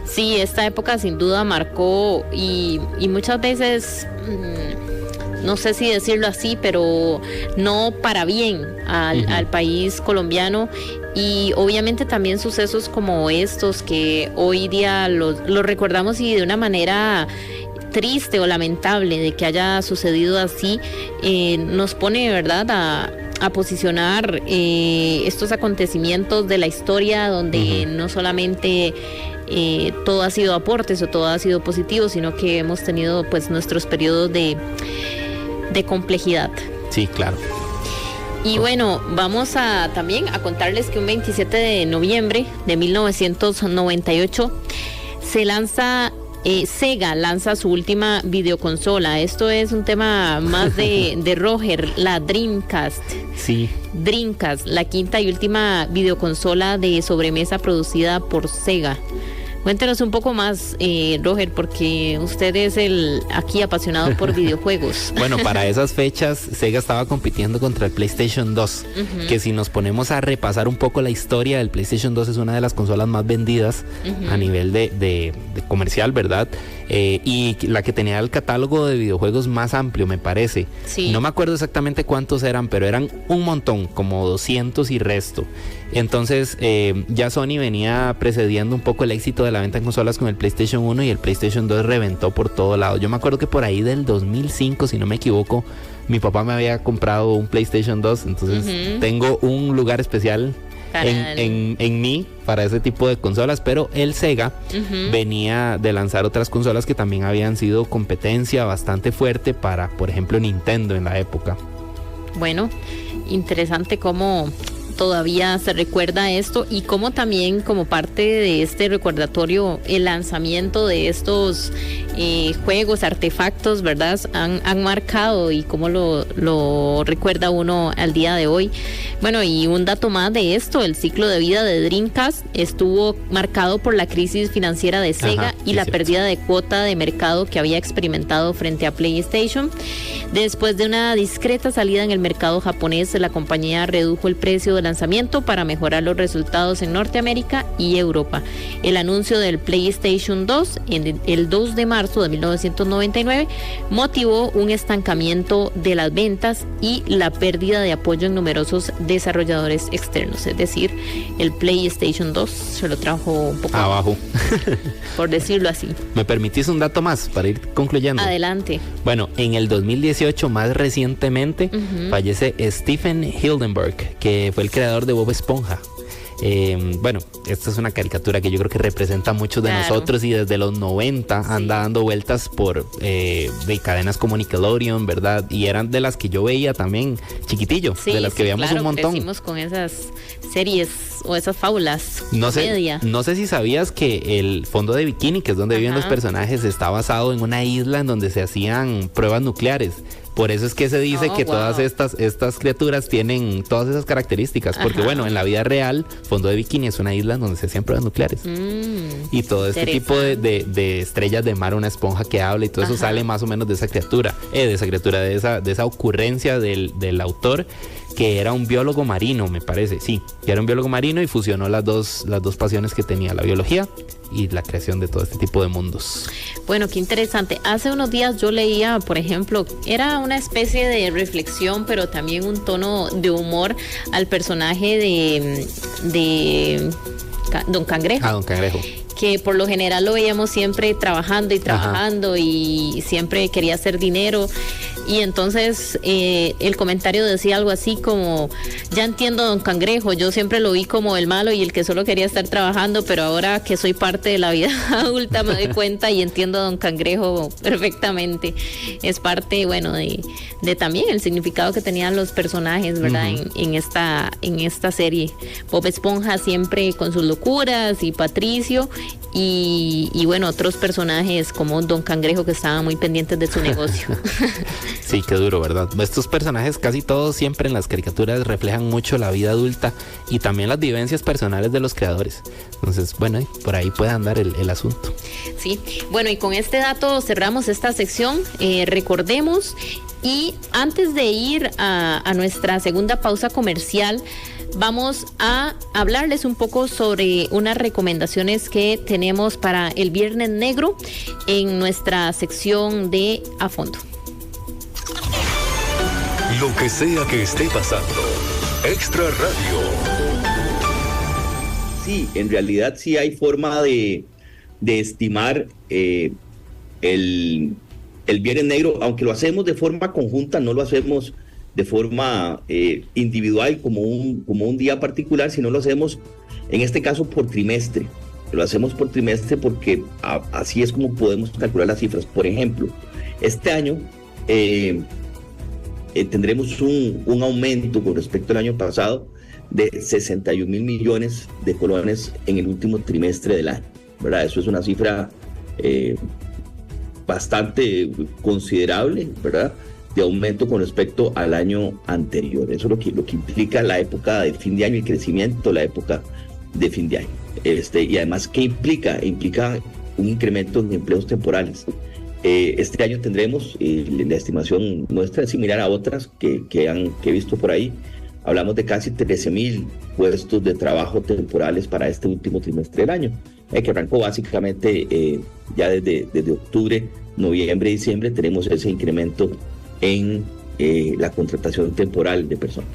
Sí, esta época sin duda marcó y muchas veces, no sé si decirlo así, pero no para bien al país colombiano. Y obviamente también sucesos como estos que hoy día los recordamos, y de una manera triste o lamentable de que haya sucedido así, nos pone, ¿verdad?, a posicionar estos acontecimientos de la historia, donde no solamente todo ha sido aportes o todo ha sido positivo, sino que hemos tenido pues nuestros periodos de complejidad. Sí, claro. Y bueno, vamos también a contarles que un 27 de noviembre de 1998 Sega lanza su última videoconsola. Esto es un tema más de Roger, la Dreamcast. Sí. Dreamcast, la quinta y última videoconsola de sobremesa producida por Sega. Cuéntenos un poco más, Roger, porque usted es el aquí apasionado por videojuegos. Bueno, para esas fechas Sega estaba compitiendo contra el PlayStation 2, que si nos ponemos a repasar un poco la historia del PlayStation 2 es una de las consolas más vendidas a nivel de comercial, ¿verdad? Y la que tenía el catálogo de videojuegos más amplio, me parece. Sí. No me acuerdo exactamente cuántos eran, pero eran un montón, como 200 y resto. Entonces ya Sony venía precediendo un poco el éxito de la venta en consolas con el PlayStation 1 y el PlayStation 2 reventó por todo lado. Yo me acuerdo que por ahí del 2005, si no me equivoco, mi papá me había comprado un PlayStation 2, entonces tengo un lugar especial en mí para ese tipo de consolas, pero el Sega venía de lanzar otras consolas que también habían sido competencia bastante fuerte para, por ejemplo, Nintendo en la época. Bueno, interesante cómo todavía se recuerda esto y cómo también como parte de este recordatorio el lanzamiento de estos juegos, artefactos, ¿verdad? Han marcado y cómo lo recuerda uno al día de hoy. Bueno, y un dato más de esto, el ciclo de vida de Dreamcast estuvo marcado por la crisis financiera de Sega y la pérdida de cuota de mercado que había experimentado frente a PlayStation. Después de una discreta salida en el mercado japonés, la compañía redujo el precio de lanzamiento para mejorar los resultados en Norteamérica y Europa. El anuncio del PlayStation 2 en el 2 de marzo de 1999 motivó un estancamiento de las ventas y la pérdida de apoyo en numerosos desarrolladores externos. Es decir, el PlayStation 2 se lo trajo un poco abajo, por decirlo así. ¿Me permitís un dato más para ir concluyendo? Adelante. Bueno, en el 2018, más recientemente, fallece Stephen Hildenburg, que fue el creador de Bob Esponja. Bueno, esta es una caricatura que yo creo que representa a muchos de nosotros y desde los 90 anda dando vueltas por de cadenas como Nickelodeon, ¿verdad? Y eran de las que yo veía también chiquitillo, de las que veíamos un montón. Crecimos con esas series o esas fábulas. No sé si sabías que el fondo de Bikini, que es donde viven los personajes, está basado en una isla en donde se hacían pruebas nucleares. Por eso es que se dice que todas estas criaturas tienen todas esas características. Porque bueno, en la vida real, Fondo de Bikini es una isla donde se hacían pruebas nucleares. Y todo este tipo de estrellas de mar, una esponja que habla y todo eso sale más o menos de esa criatura. De esa ocurrencia del autor, que era un biólogo marino, me parece. Sí, que era un biólogo marino y fusionó las dos pasiones que tenía, la biología y la creación de todo este tipo de mundos. Bueno, qué interesante. Hace unos días yo leía, por ejemplo, era una especie de reflexión, pero también un tono de humor al personaje de Don Cangrejo. Don Cangrejo. Que por lo general lo veíamos siempre trabajando y siempre quería hacer dinero. Y entonces el comentario decía algo así como: ya entiendo a Don Cangrejo, yo siempre lo vi como el malo y el que solo quería estar trabajando, pero ahora que soy parte de la vida adulta me doy cuenta y entiendo a Don Cangrejo perfectamente. Es parte, bueno, de también el significado que tenían los personajes, ¿verdad? En esta serie. Bob Esponja siempre con sus locuras y Patricio y bueno, otros personajes como Don Cangrejo que estaban muy pendientes de su negocio. Sí, qué duro, ¿verdad? Estos personajes casi todos siempre en las caricaturas reflejan mucho la vida adulta y también las vivencias personales de los creadores. Entonces, bueno, por ahí puede andar el asunto. Sí, bueno, y con este dato cerramos esta sección. Recordemos, y antes de ir a nuestra segunda pausa comercial, vamos a hablarles un poco sobre unas recomendaciones que tenemos para el Viernes Negro en nuestra sección de A Fondo. Lo que sea que esté pasando, Extra Radio. Sí, en realidad sí hay forma de estimar el Viernes Negro, aunque lo hacemos de forma conjunta, no lo hacemos de forma individual como un día particular, sino lo hacemos en este caso por trimestre. Lo hacemos por trimestre porque así es como podemos calcular las cifras. Por ejemplo, este año tendremos un aumento con respecto al año pasado de 61 mil millones de colones en el último trimestre del año, ¿verdad? Eso es una cifra bastante considerable, ¿verdad?, de aumento con respecto al año anterior. Eso es lo que implica la época de fin de año, el crecimiento de la época de fin de año. Y además, ¿qué implica? Implica un incremento en empleos temporales. Este año tendremos, la estimación nuestra es similar a otras que he visto por ahí. Hablamos de casi 13,000 puestos de trabajo temporales para este último trimestre del año, que arrancó básicamente ya desde octubre, noviembre, diciembre. Tenemos ese incremento en la contratación temporal de personas.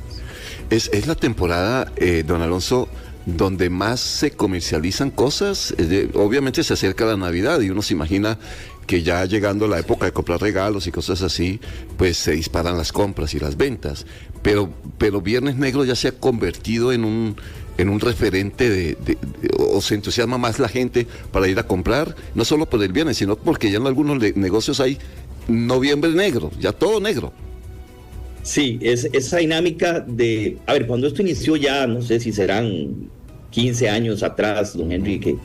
Es la temporada, don Alonso, donde más se comercializan cosas. Obviamente se acerca la Navidad y uno se imagina que ya llegando la época de comprar regalos y cosas así, pues se disparan las compras y las ventas. Pero Viernes Negro ya se ha convertido en un referente o se entusiasma más la gente para ir a comprar, no solo por el viernes, sino porque ya en algunos negocios hay Noviembre Negro, ya todo negro. Sí, esa dinámica de... A ver, cuando esto inició ya, no sé si serán 15 años atrás, don Henry, que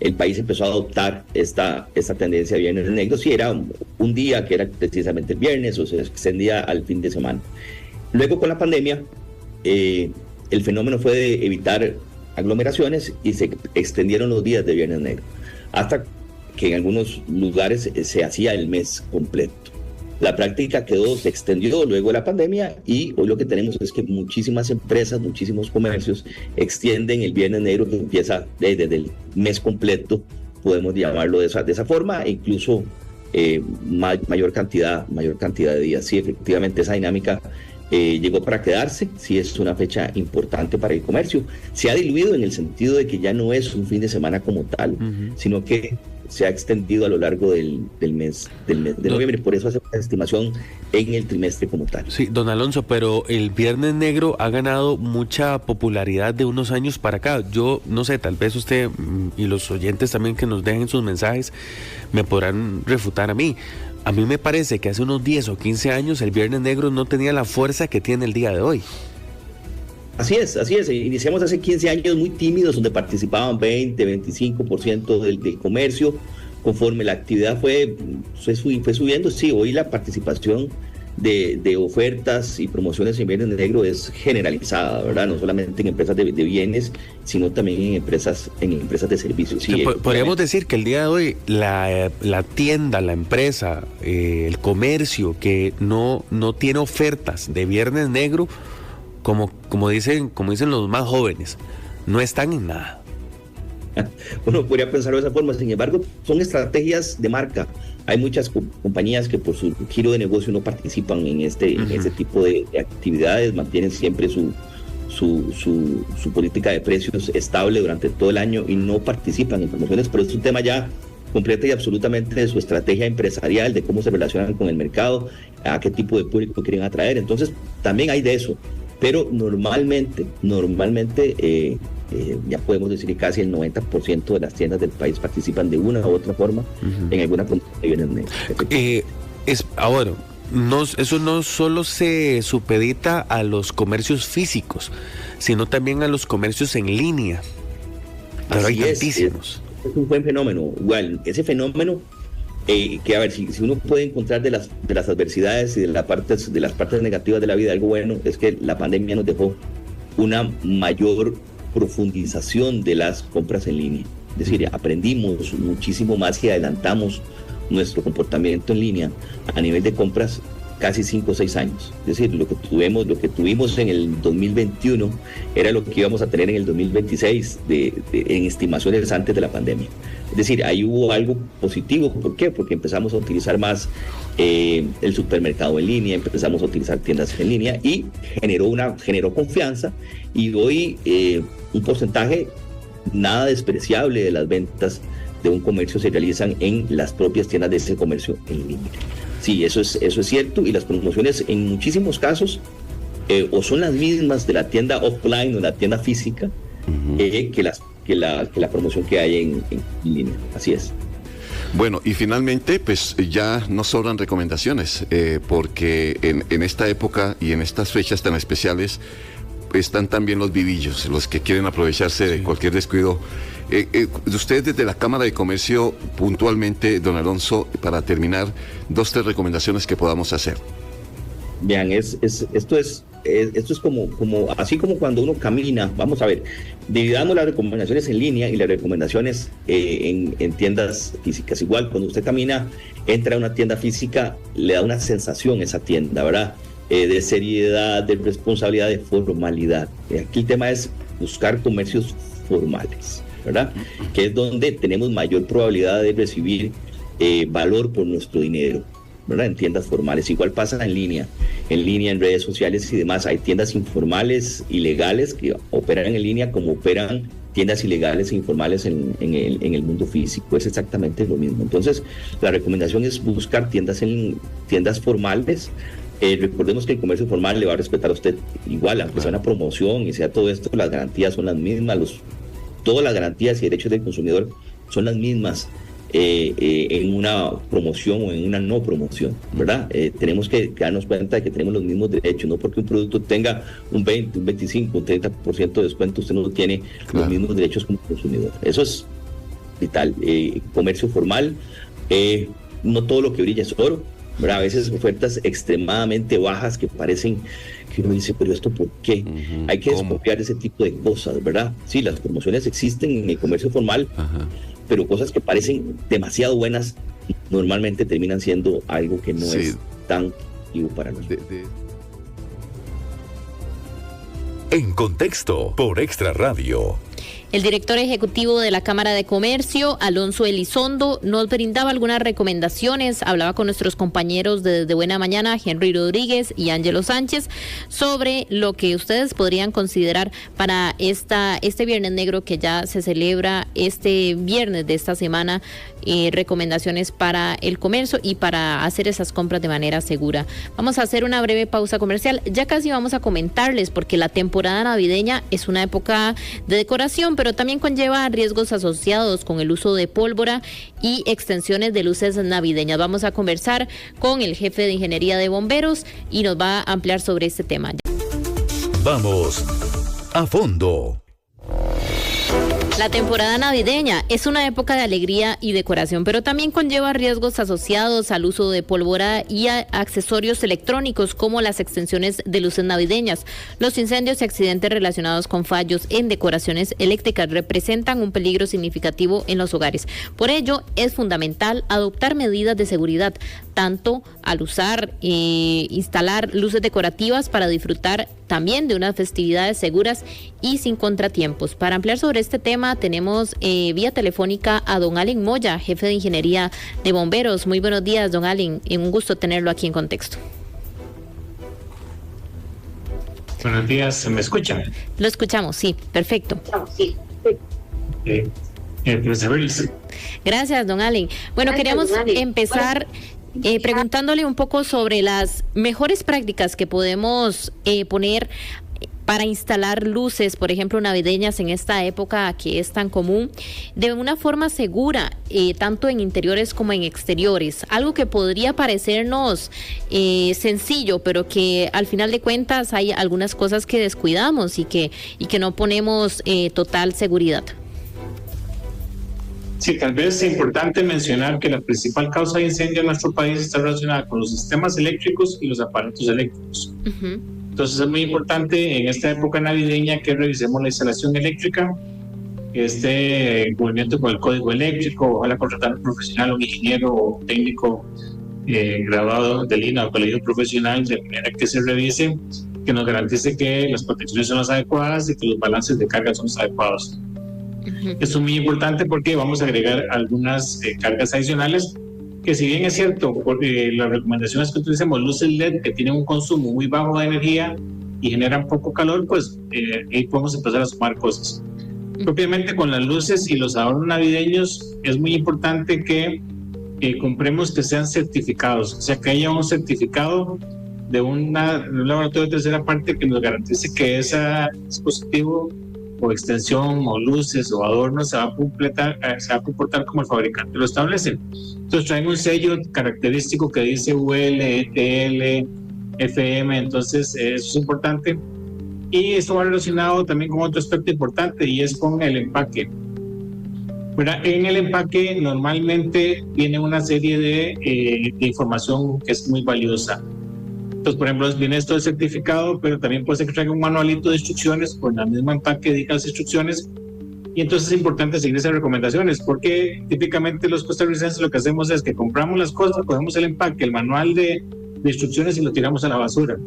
el país empezó a adoptar esta tendencia de Viernes Negro. Sí, era un día que era precisamente el viernes o se extendía al fin de semana. Luego, con la pandemia, el fenómeno fue de evitar aglomeraciones y se extendieron los días de Viernes Negro, hasta que en algunos lugares se hacía el mes completo. La práctica se extendió luego de la pandemia y hoy lo que tenemos es que muchísimas empresas, muchísimos comercios extienden el Viernes Negro, que empieza desde el mes completo, podemos llamarlo de esa forma, e incluso mayor cantidad de días. Sí, efectivamente esa dinámica llegó para quedarse. Sí, es una fecha importante para el comercio. Se ha diluido en el sentido de que ya no es un fin de semana como tal, sino que se ha extendido a lo largo del mes de noviembre. Por eso hace una estimación en el trimestre como tal. Sí, don Alonso, pero el Viernes Negro ha ganado mucha popularidad de unos años para acá. Yo no sé, tal vez usted y los oyentes también que nos dejen sus mensajes me podrán refutar a mí. A mí me parece que hace unos 10 o 15 años el Viernes Negro no tenía la fuerza que tiene el día de hoy. Así es. Iniciamos hace 15 años muy tímidos, donde participaban 25% del comercio. Conforme la actividad fue subiendo, sí, hoy la participación de ofertas y promociones en Viernes Negro es generalizada, ¿verdad? No solamente en empresas de bienes, sino también en empresas de servicios. Sí, podríamos decir que el día de hoy la tienda, la empresa, el comercio que no tiene ofertas de Viernes Negro, como dicen los más jóvenes, no están en nada. Uno podría pensarlo de esa forma. Sin embargo, son estrategias de marca. Hay muchas compañías que por su giro de negocio no participan en este tipo de actividades, mantienen siempre su política de precios estable durante todo el año y no participan en promociones, pero es un tema ya completa y absolutamente de su estrategia empresarial, de cómo se relacionan con el mercado, a qué tipo de público quieren atraer. Entonces, también hay de eso. Pero normalmente ya podemos decir que casi el 90% de las tiendas del país participan de una u otra forma en alguna promoción de Viernes Negro. Ahora, eso no solo se supedita a los comercios físicos, sino también a los comercios en línea. Pero hay tantísimos. Es un buen fenómeno. Igual, ese fenómeno que, a ver, si uno puede encontrar de las adversidades y de las partes negativas de la vida algo bueno, es que la pandemia nos dejó una mayor profundización de las compras en línea. Es decir, aprendimos muchísimo más y adelantamos nuestro comportamiento en línea a nivel de compras casi 5 o 6 años. Es decir, lo que tuvimos en el 2021 era lo que íbamos a tener en el 2026 en estimaciones antes de la pandemia. Es decir, ahí hubo algo positivo. ¿Por qué? Porque empezamos a utilizar más el supermercado en línea, empezamos a utilizar tiendas en línea y generó confianza, y hoy un porcentaje nada despreciable de las ventas de un comercio se realizan en las propias tiendas de ese comercio en línea. Sí, eso es cierto, y las promociones en muchísimos casos o son las mismas de la tienda offline o la tienda física que la promoción que hay en línea. Así es. Bueno, y finalmente, pues ya no sobran recomendaciones, porque en esta época y en estas fechas tan especiales están también los vivillos, los que quieren aprovecharse de cualquier descuido. Usted desde la Cámara de Comercio, puntualmente, don Alonso, para terminar, 2 o 3 recomendaciones que podamos hacer. Vean, esto es esto es como así como cuando uno camina. Vamos a ver, dividamos las recomendaciones en línea y las recomendaciones en tiendas físicas. Igual, cuando usted camina, entra a una tienda física, le da una sensación esa tienda, ¿verdad? De seriedad, de responsabilidad, de formalidad. Aquí el tema es buscar comercios formales, ¿verdad? Que es donde tenemos mayor probabilidad de recibir valor por nuestro dinero, ¿verdad? En tiendas formales. Igual pasa en línea, en redes sociales y demás. Hay tiendas informales, ilegales, que operan en línea como operan tiendas ilegales e informales en el mundo físico. Es exactamente lo mismo. Entonces, la recomendación es buscar tiendas formales. Recordemos que el comercio formal le va a respetar a usted igual, aunque sea una promoción y sea todo esto, las garantías son las mismas, todas las garantías y derechos del consumidor son las mismas en una promoción o en una no promoción, ¿verdad? Tenemos que darnos cuenta de que tenemos los mismos derechos, no porque un producto tenga un 20, un 25, un 30% de descuento, usted no tiene los mismos derechos como consumidor. Eso es vital. Comercio formal, no todo lo que brilla es oro, ¿verdad? A veces ofertas extremadamente bajas que parecen que uno dice, pero ¿esto por qué? Hay que desconfiar de ese tipo de cosas, ¿verdad? Sí, las promociones existen en el comercio formal, pero cosas que parecen demasiado buenas normalmente terminan siendo algo que no es tan vivo para nosotros. En Contexto, por Extra Radio. El director ejecutivo de la Cámara de Comercio, Alonso Elizondo, nos brindaba algunas recomendaciones, hablaba con nuestros compañeros de Desde Buena Mañana, Henry Rodríguez y Ángelo Sánchez, sobre lo que ustedes podrían considerar para este Viernes Negro que ya se celebra este viernes de esta semana, recomendaciones para el comercio y para hacer esas compras de manera segura. Vamos a hacer una breve pausa comercial, ya casi vamos a comentarles porque la temporada navideña es una época de decoración, pero también conlleva riesgos asociados con el uso de pólvora y extensiones de luces navideñas. Vamos a conversar con el jefe de Ingeniería de Bomberos y nos va a ampliar sobre este tema. Vamos a fondo. La temporada navideña es una época de alegría y decoración, pero también conlleva riesgos asociados al uso de pólvora y a accesorios electrónicos como las extensiones de luces navideñas. Los incendios y accidentes relacionados con fallos en decoraciones eléctricas representan un peligro significativo en los hogares. Por ello, es fundamental adoptar medidas de seguridad, tanto al usar instalar luces decorativas para disfrutar también de unas festividades seguras y sin contratiempos. Para ampliar sobre este tema tenemos vía telefónica a don Allen Moya, jefe de Ingeniería de Bomberos. Muy buenos días, don Allen, un gusto tenerlo aquí en Contexto. Buenos días, ¿me escuchan? Lo escuchamos, sí, perfecto. Gracias, don Allen. Bueno, queríamos empezar preguntándole un poco sobre las mejores prácticas que podemos poner para instalar luces, por ejemplo, navideñas en esta época que es tan común, de una forma segura, tanto en interiores como en exteriores. Algo que podría parecernos sencillo, pero que al final de cuentas hay algunas cosas que descuidamos y que no ponemos total seguridad. Sí, tal vez es importante mencionar que la principal causa de incendio en nuestro país está relacionada con los sistemas eléctricos y los aparatos eléctricos. Entonces es muy importante en esta época navideña que revisemos la instalación eléctrica, que esté en cumplimiento con el código eléctrico, ojalá contratar a un profesional, un ingeniero o un técnico graduado del INA o colegio profesional, de manera que se revise, que nos garantice que las protecciones son las adecuadas y que los balances de carga son los adecuados. Esto es muy importante porque vamos a agregar algunas cargas adicionales que, si bien es cierto, las recomendaciones que utilicemos luces LED que tienen un consumo muy bajo de energía y generan poco calor, pues ahí podemos empezar a sumar cosas. Propiamente con las luces y los adornos navideños es muy importante que compremos que sean certificados, o sea, que haya un certificado de un laboratorio de tercera parte que nos garantice que ese dispositivo o extensión o luces o adornos se va a comportar como el fabricante lo establece. Entonces traen un sello característico que dice UL, ETL, FM, entonces eso es importante. Y esto va relacionado también con otro aspecto importante y es con el empaque. En el empaque normalmente viene una serie de información que es muy valiosa. Entonces, por ejemplo, viene esto de certificado, pero también puede ser que traiga un manualito de instrucciones con el mismo empaque, diga las instrucciones. Y entonces es importante seguir esas recomendaciones, porque típicamente los costarricenses lo que hacemos es que compramos las cosas, cogemos el empaque, el manual de instrucciones y lo tiramos a la basura.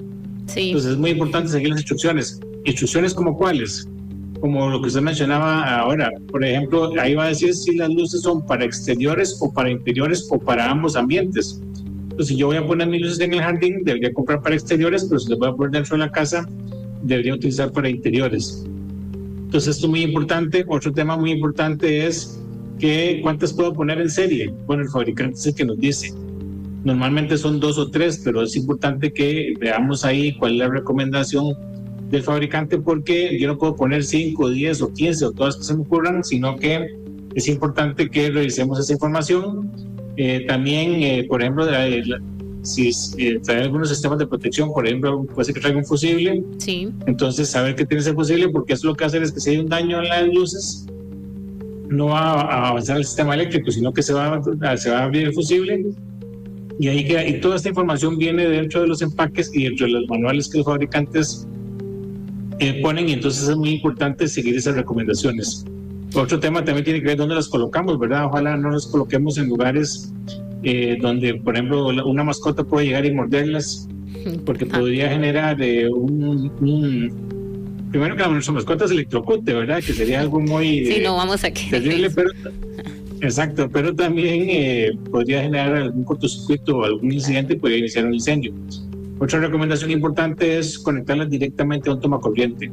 Sí. Entonces es muy importante seguir las instrucciones. ¿Instrucciones como cuáles? Como lo que usted mencionaba ahora. Por ejemplo, ahí va a decir si las luces son para exteriores o para interiores o para ambos ambientes. Entonces, si yo voy a poner mis luces en el jardín, debería comprar para exteriores, pero si las voy a poner dentro de la casa, debería utilizar para interiores. Entonces, esto es muy importante. Otro tema muy importante es que cuántas puedo poner en serie. Bueno, el fabricante es el que nos dice. Normalmente son 2 o 3, pero es importante que veamos ahí cuál es la recomendación del fabricante, porque yo no puedo poner 5, 10 o 15 o todas que se me ocurran, sino que es importante que revisemos esa información. También, por ejemplo, si trae algunos sistemas de protección, por ejemplo, puede ser que traiga un fusible. Sí. Entonces, saber que tiene ese fusible, porque eso lo que va a hacer es que si hay un daño en las luces, no va a avanzar el sistema eléctrico, sino que se va a abrir el fusible. Y ahí queda, y toda esta información viene dentro de los empaques y dentro de los manuales que los fabricantes ponen, y entonces es muy importante seguir esas recomendaciones. Otro tema también tiene que ver dónde las colocamos, ¿verdad? Ojalá no las coloquemos en lugares donde, por ejemplo, una mascota puede llegar y morderlas, porque podría generar primero que nuestra mascota se electrocute, ¿verdad? Que sería algo muy sí, no vamos a terrible, pero exacto, pero también podría generar algún cortocircuito o algún incidente y podría iniciar un incendio. Otra recomendación importante es conectarlas directamente a un tomacorriente,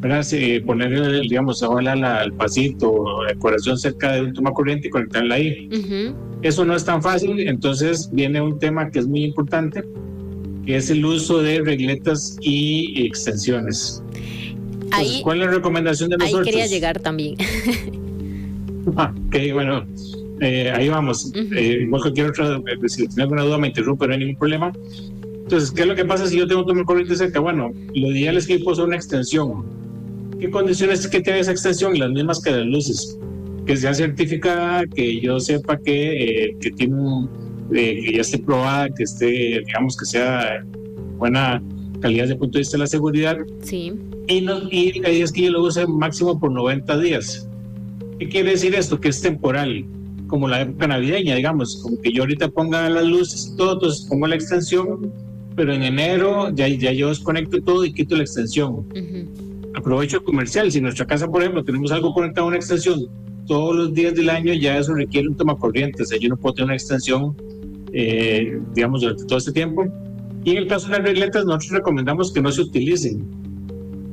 ¿verdad? Poner, digamos, al pasito, el corazón cerca de un tomacorriente y conectarla ahí. Eso no es tan fácil, entonces viene un tema que es muy importante, que es el uso de regletas y extensiones. Entonces, ¿cuál es la recomendación de nosotros? Ahí quería llegar también. Ok, bueno, ahí vamos. Igual cualquier otra, si tiene alguna duda me interrumpe, no hay ningún problema. Entonces, ¿qué es lo que pasa si yo tengo un tomacorriente cerca? Bueno, lo ideal es que yo pueda usar una extensión. ¿Qué condiciones que tiene esa extensión? Las mismas que las luces. Que sea certificada, que yo sepa que tiene que ya esté probada, que esté, digamos, que sea buena calidad desde el punto de vista de la seguridad. Sí. Y la idea es que yo lo use máximo por 90 días. ¿Qué quiere decir esto? Que es temporal, como la época navideña, digamos, como que yo ahorita ponga las luces y todo, entonces pongo la extensión, pero en enero ya yo desconecto todo y quito la extensión. Aprovecho el comercial. Si en nuestra casa, por ejemplo, tenemos algo conectado a una extensión todos los días del año, ya eso requiere un tomacorriente. O sea, yo no puedo tener una extensión, digamos, durante todo este tiempo. Y en el caso de las regletas, nosotros recomendamos que no se utilicen.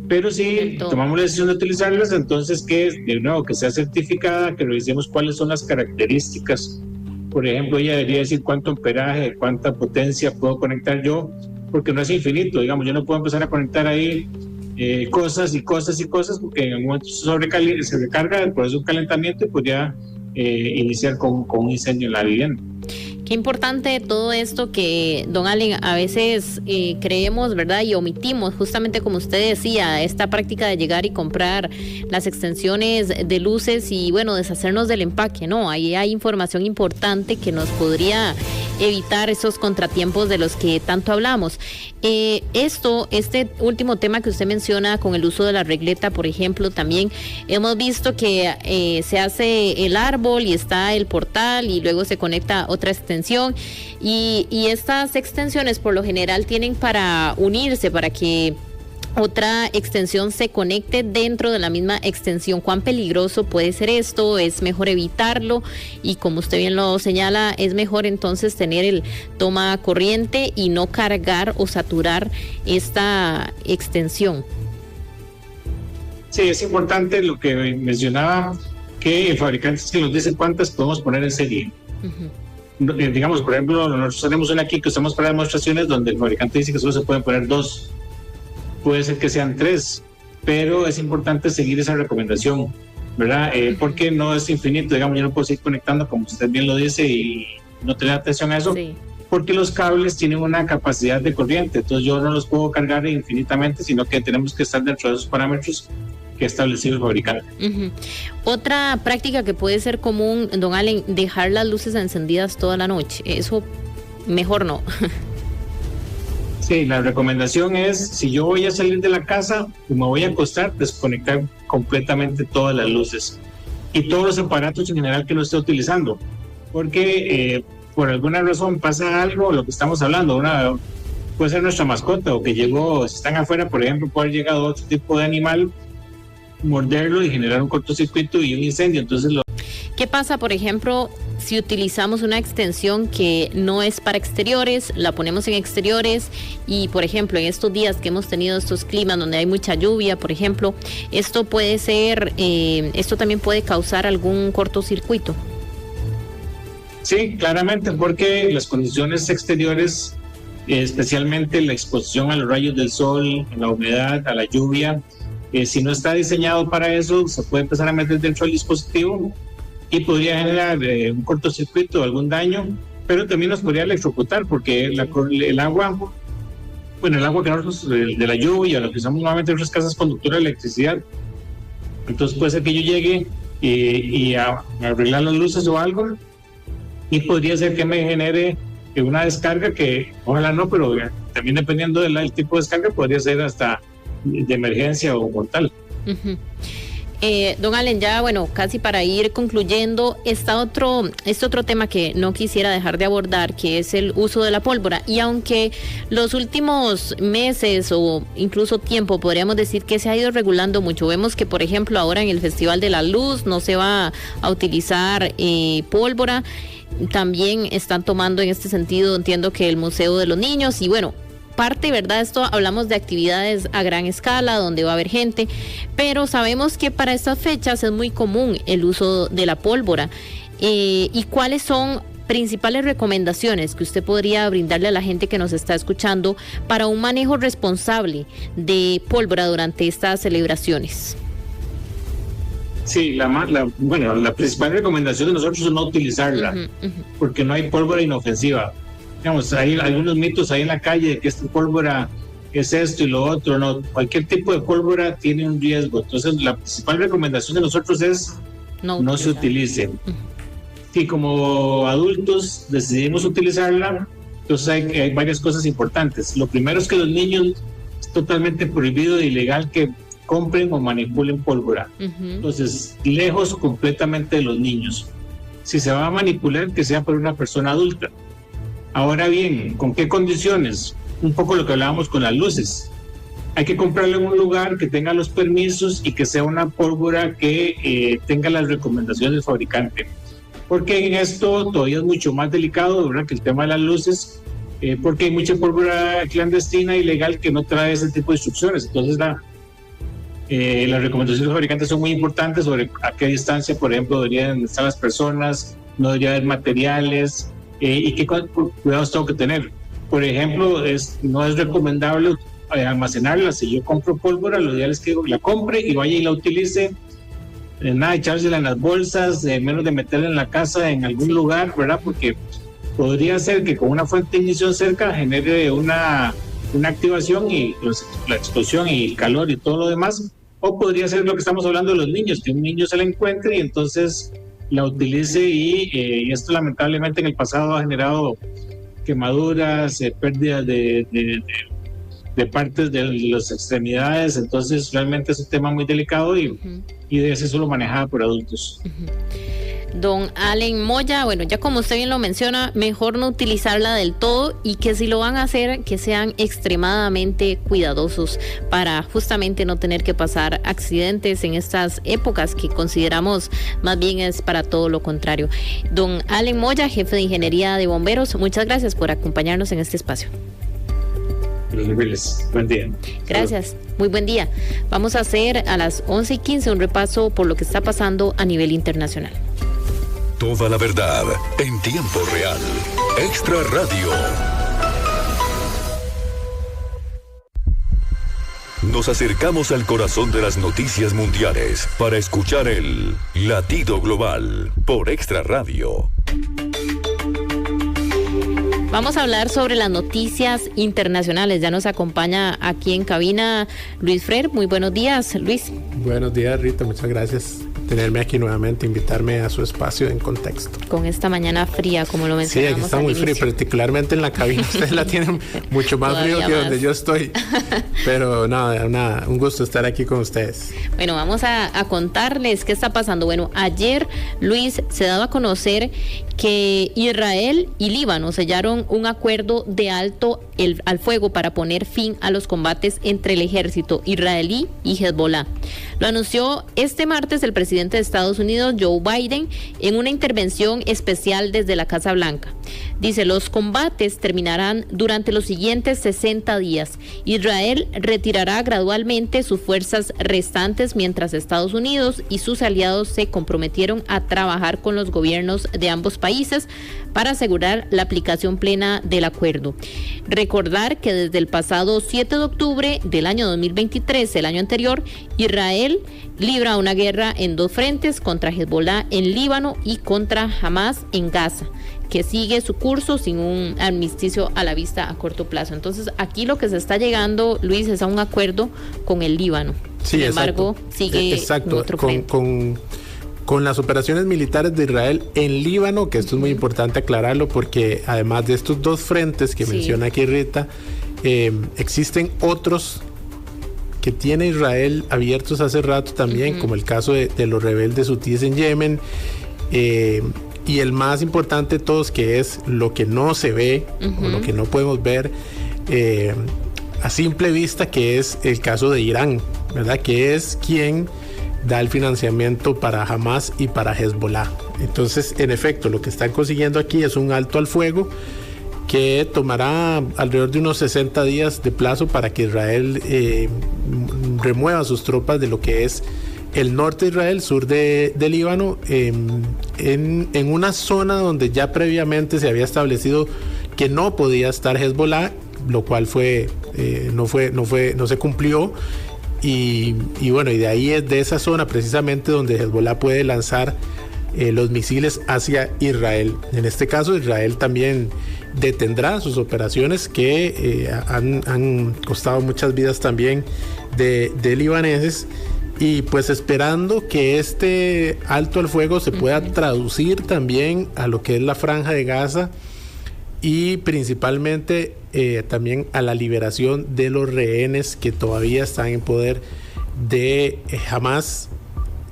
Pero si tomamos la decisión de utilizarlas, entonces que, de nuevo, que sea certificada, que revisemos cuáles son las características. Por ejemplo, ella debería decir cuánto amperaje, cuánta potencia puedo conectar yo, porque no es infinito. Digamos, yo no puedo empezar a conectar ahí cosas y cosas y cosas, porque en algún momento se recarga, por eso un calentamiento y podría iniciar con un incendio en la vivienda. Qué importante todo esto que, don Allen, a veces creemos, ¿verdad? Y omitimos, justamente como usted decía, esta práctica de llegar y comprar las extensiones de luces y, bueno, deshacernos del empaque, ¿no? Ahí hay información importante que nos podría evitar esos contratiempos de los que tanto hablamos. Este último tema que usted menciona con el uso de la regleta, por ejemplo, también hemos visto que se hace el árbol y está el portal y luego se conecta otra extensión y estas extensiones por lo general tienen para unirse, para que otra extensión se conecte dentro de la misma extensión. ¿Cuán peligroso puede ser esto? ¿Es mejor evitarlo? Y como usted bien lo señala, es mejor entonces tener el toma corriente y no cargar o saturar esta extensión. Sí, es importante lo que mencionaba, que el fabricante es que nos dice cuántas podemos poner en serie. Digamos, por ejemplo, nosotros tenemos una aquí que usamos para demostraciones donde el fabricante dice que solo se pueden poner 2. Puede ser que sean 3, pero es importante seguir esa recomendación, ¿verdad? Porque no es infinito, digamos, yo no puedo seguir conectando como usted bien lo dice y no tener atención a eso, sí. Porque los cables tienen una capacidad de corriente, entonces yo no los puedo cargar infinitamente, sino que tenemos que estar dentro de esos parámetros que ha establecido el fabricante. Otra práctica que puede ser común, don Allen, dejar las luces encendidas toda la noche, eso mejor no. Sí, la recomendación es, si yo voy a salir de la casa y me voy a acostar, desconectar completamente todas las luces y todos los aparatos en general que no esté utilizando, porque por alguna razón pasa algo, lo que estamos hablando, puede ser nuestra mascota o que llegó, si están afuera, por ejemplo, puede haber llegado otro tipo de animal, morderlo y generar un cortocircuito y un incendio. Entonces, ¿qué pasa, por ejemplo, si utilizamos una extensión que no es para exteriores, la ponemos en exteriores y, por ejemplo, en estos días que hemos tenido estos climas donde hay mucha lluvia, por ejemplo, esto también puede causar algún cortocircuito? Sí, claramente, porque las condiciones exteriores, especialmente la exposición a los rayos del sol, a la humedad, a la lluvia, si no está diseñado para eso, se puede empezar a meter dentro del dispositivo y podría generar un cortocircuito o algún daño, pero también nos podría electrocutar porque el agua que nosotros, de la lluvia, lo que usamos normalmente en nuestras casas, conductora de electricidad. Entonces puede ser que yo llegue y a arreglar las luces o algo, y podría ser que me genere una descarga que, ojalá no, pero también dependiendo del tipo de descarga, podría ser hasta de emergencia o mortal. Uh-huh. Don Allen, ya casi para ir concluyendo, este otro tema que no quisiera dejar de abordar, que es el uso de la pólvora. Y aunque los últimos meses o incluso tiempo podríamos decir que se ha ido regulando mucho, vemos que por ejemplo ahora en el Festival de la Luz no se va a utilizar pólvora. También están tomando en este sentido, entiendo que el Museo de los Niños y parte, ¿verdad? Esto hablamos de actividades a gran escala donde va a haber gente, pero sabemos que para estas fechas es muy común el uso de la pólvora. ¿Y cuáles son principales recomendaciones que usted podría brindarle a la gente que nos está escuchando para un manejo responsable de pólvora durante estas celebraciones? Sí, la principal recomendación de nosotros es no utilizarla, porque no hay pólvora inofensiva. Digamos, hay algunos mitos ahí en la calle de que esta pólvora es esto y lo otro. No, cualquier tipo de pólvora tiene un riesgo. Entonces, la principal recomendación de nosotros es no se utilice. Si como adultos decidimos utilizarla, entonces hay varias cosas importantes. Lo primero es que los niños es totalmente prohibido e ilegal que compren o manipulen pólvora. Entonces, lejos completamente de los niños. Si se va a manipular, que sea por una persona adulta. Ahora bien, ¿con qué condiciones? Un poco lo que hablábamos con las luces. Hay que comprarlo en un lugar que tenga los permisos y que sea una pólvora que tenga las recomendaciones del fabricante. Porque en esto todavía es mucho más delicado, ¿verdad?, que el tema de las luces, porque hay mucha pólvora clandestina, ilegal, que no trae ese tipo de instrucciones. Entonces, las recomendaciones del fabricante son muy importantes sobre a qué distancia, por ejemplo, deberían estar las personas, no debería haber materiales, y qué cuidados tengo que tener. Por ejemplo, no es recomendable almacenarla. Si yo compro pólvora, lo ideal es que la compre y vaya y la utilice. Nada, echársela en las bolsas, menos de meterla en la casa, en algún lugar, ¿verdad? Porque podría ser que con una fuente de ignición cerca genere una activación y la explosión y el calor y todo lo demás. O podría ser lo que estamos hablando de los niños, que un niño se la encuentre y entonces la utilice y esto lamentablemente en el pasado ha generado quemaduras, pérdidas de partes de las extremidades. Entonces realmente es un tema muy delicado y debe ser solo manejada por adultos. Don Allen Moya, ya como usted bien lo menciona, mejor no utilizarla del todo y que si lo van a hacer, que sean extremadamente cuidadosos para justamente no tener que pasar accidentes en estas épocas que consideramos más bien es para todo lo contrario. Don Allen Moya, jefe de Ingeniería de Bomberos, muchas gracias por acompañarnos en este espacio. Buen día. Gracias, muy buen día. Vamos a hacer a las 11:15 un repaso por lo que está pasando a nivel internacional. Toda la verdad en tiempo real. Extra Radio. Nos acercamos al corazón de las noticias mundiales para escuchar el latido global por Extra Radio. Vamos a hablar sobre las noticias internacionales. Ya nos acompaña aquí en cabina Luis Frer. Muy buenos días, Luis. Buenos días, Rita. Muchas gracias. tenerme aquí nuevamente, invitarme a su espacio En Contexto. Con esta mañana fría, como lo mencionamos. Sí, aquí está muy frío, particularmente en la cabina. Ustedes la tienen mucho más frío que donde yo estoy. Pero nada, un gusto estar aquí con ustedes. Bueno, vamos a contarles qué está pasando. Bueno, ayer, Luis, se daba a conocer que Israel y Líbano sellaron un acuerdo de alto al fuego para poner fin a los combates entre el ejército israelí y Hezbollah. Lo anunció este martes el presidente de Estados Unidos, Joe Biden, en una intervención especial desde la Casa Blanca. Dice, los combates terminarán durante los siguientes 60 días. Israel retirará gradualmente sus fuerzas restantes mientras Estados Unidos y sus aliados se comprometieron a trabajar con los gobiernos de ambos países para asegurar la aplicación plena del acuerdo. Recordar que desde el pasado 7 de octubre del año 2023, el año anterior, Israel libra una guerra en dos frentes, contra Hezbollah en Líbano y contra Hamas en Gaza, que sigue su curso sin un armisticio a la vista a corto plazo. Entonces, aquí lo que se está llegando, Luis, es a un acuerdo con el Líbano. Sí, sin embargo, sigue en otro frente. Con las operaciones militares de Israel en Líbano, que esto es muy importante aclararlo, porque además de estos dos frentes que menciona aquí Rita, existen otros que tiene Israel abiertos hace rato también, como el caso de los rebeldes hutíes en Yemen, y el más importante de todos, que es lo que no se ve, o lo que no podemos ver a simple vista, que es el caso de Irán, ¿verdad? Que es quien da el financiamiento para Hamas y para Hezbollah. Entonces, en efecto, lo que están consiguiendo aquí es un alto al fuego que tomará alrededor de unos 60 días de plazo para que Israel remueva sus tropas de lo que es el norte de Israel, sur de Líbano, en una zona donde ya previamente se había establecido que no podía estar Hezbollah, lo cual no se cumplió. Y bueno, y de ahí es de esa zona precisamente donde Hezbollah puede lanzar los misiles hacia Israel. En este caso, Israel también detendrá sus operaciones que han costado muchas vidas también de libaneses, y pues esperando que este alto al fuego se pueda traducir también a lo que es la Franja de Gaza, y principalmente también a la liberación de los rehenes que todavía están en poder de Hamas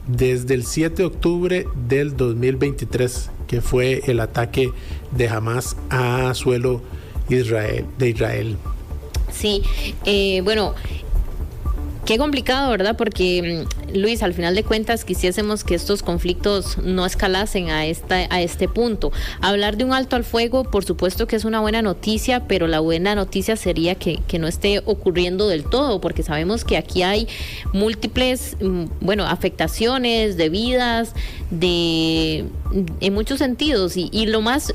desde el 7 de octubre del 2023, que fue el ataque de Hamas a suelo de Israel. Sí, bueno, qué complicado, ¿verdad? Porque, Luis, al final de cuentas quisiésemos que estos conflictos no escalasen a este punto. Hablar de un alto al fuego, por supuesto que es una buena noticia, pero la buena noticia sería que no esté ocurriendo del todo, porque sabemos que aquí hay múltiples, afectaciones de vidas, en muchos sentidos, y lo más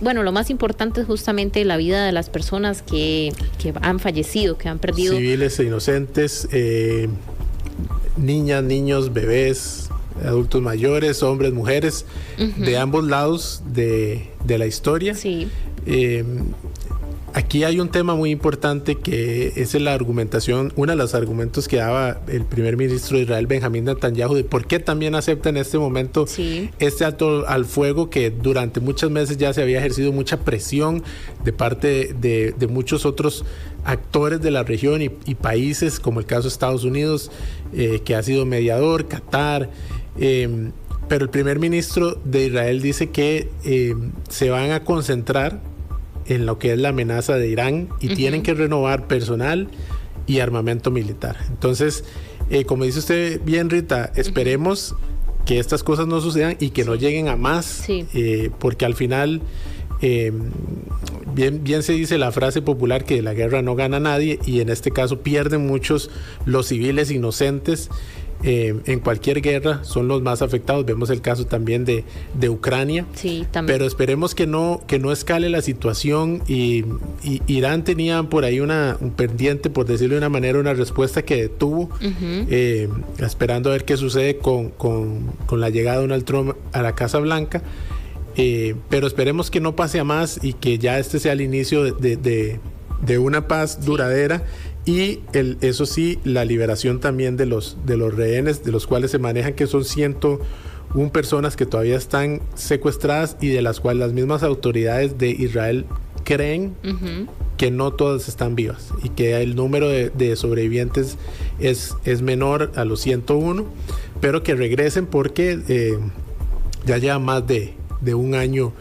importante es justamente la vida de las personas que han fallecido, que han perdido. Civiles e inocentes, niñas, niños, bebés, adultos mayores, hombres, mujeres, de ambos lados de la historia. Sí. Aquí hay un tema muy importante que es la argumentación, uno de los argumentos que daba el primer ministro de Israel, Benjamín Netanyahu, de por qué también acepta en este momento este alto al fuego, que durante muchos meses ya se había ejercido mucha presión de parte de muchos otros actores de la región y países, como el caso de Estados Unidos, que ha sido mediador, Qatar, pero el primer ministro de Israel dice que se van a concentrar en lo que es la amenaza de Irán y tienen que renovar personal y armamento militar. Entonces, como dice usted bien, Rita, esperemos que estas cosas no sucedan y que no lleguen a más, porque al final bien se dice la frase popular que de la guerra no gana nadie, y en este caso pierden muchos los civiles inocentes. En cualquier guerra son los más afectados. Vemos el caso también de Ucrania. Sí, también. Pero esperemos que no escale la situación, y Irán tenía por ahí un pendiente, por decirlo de una manera, una respuesta que detuvo, esperando a ver qué sucede con la llegada de Donald Trump a la Casa Blanca. Pero esperemos que no pase a más y que ya este sea el inicio de una paz duradera. Y eso sí, la liberación también de los rehenes, de los cuales se manejan que son 101 personas que todavía están secuestradas y de las cuales las mismas autoridades de Israel creen que no todas están vivas y que el número de sobrevivientes es menor a los 101, pero que regresen porque ya lleva más de un año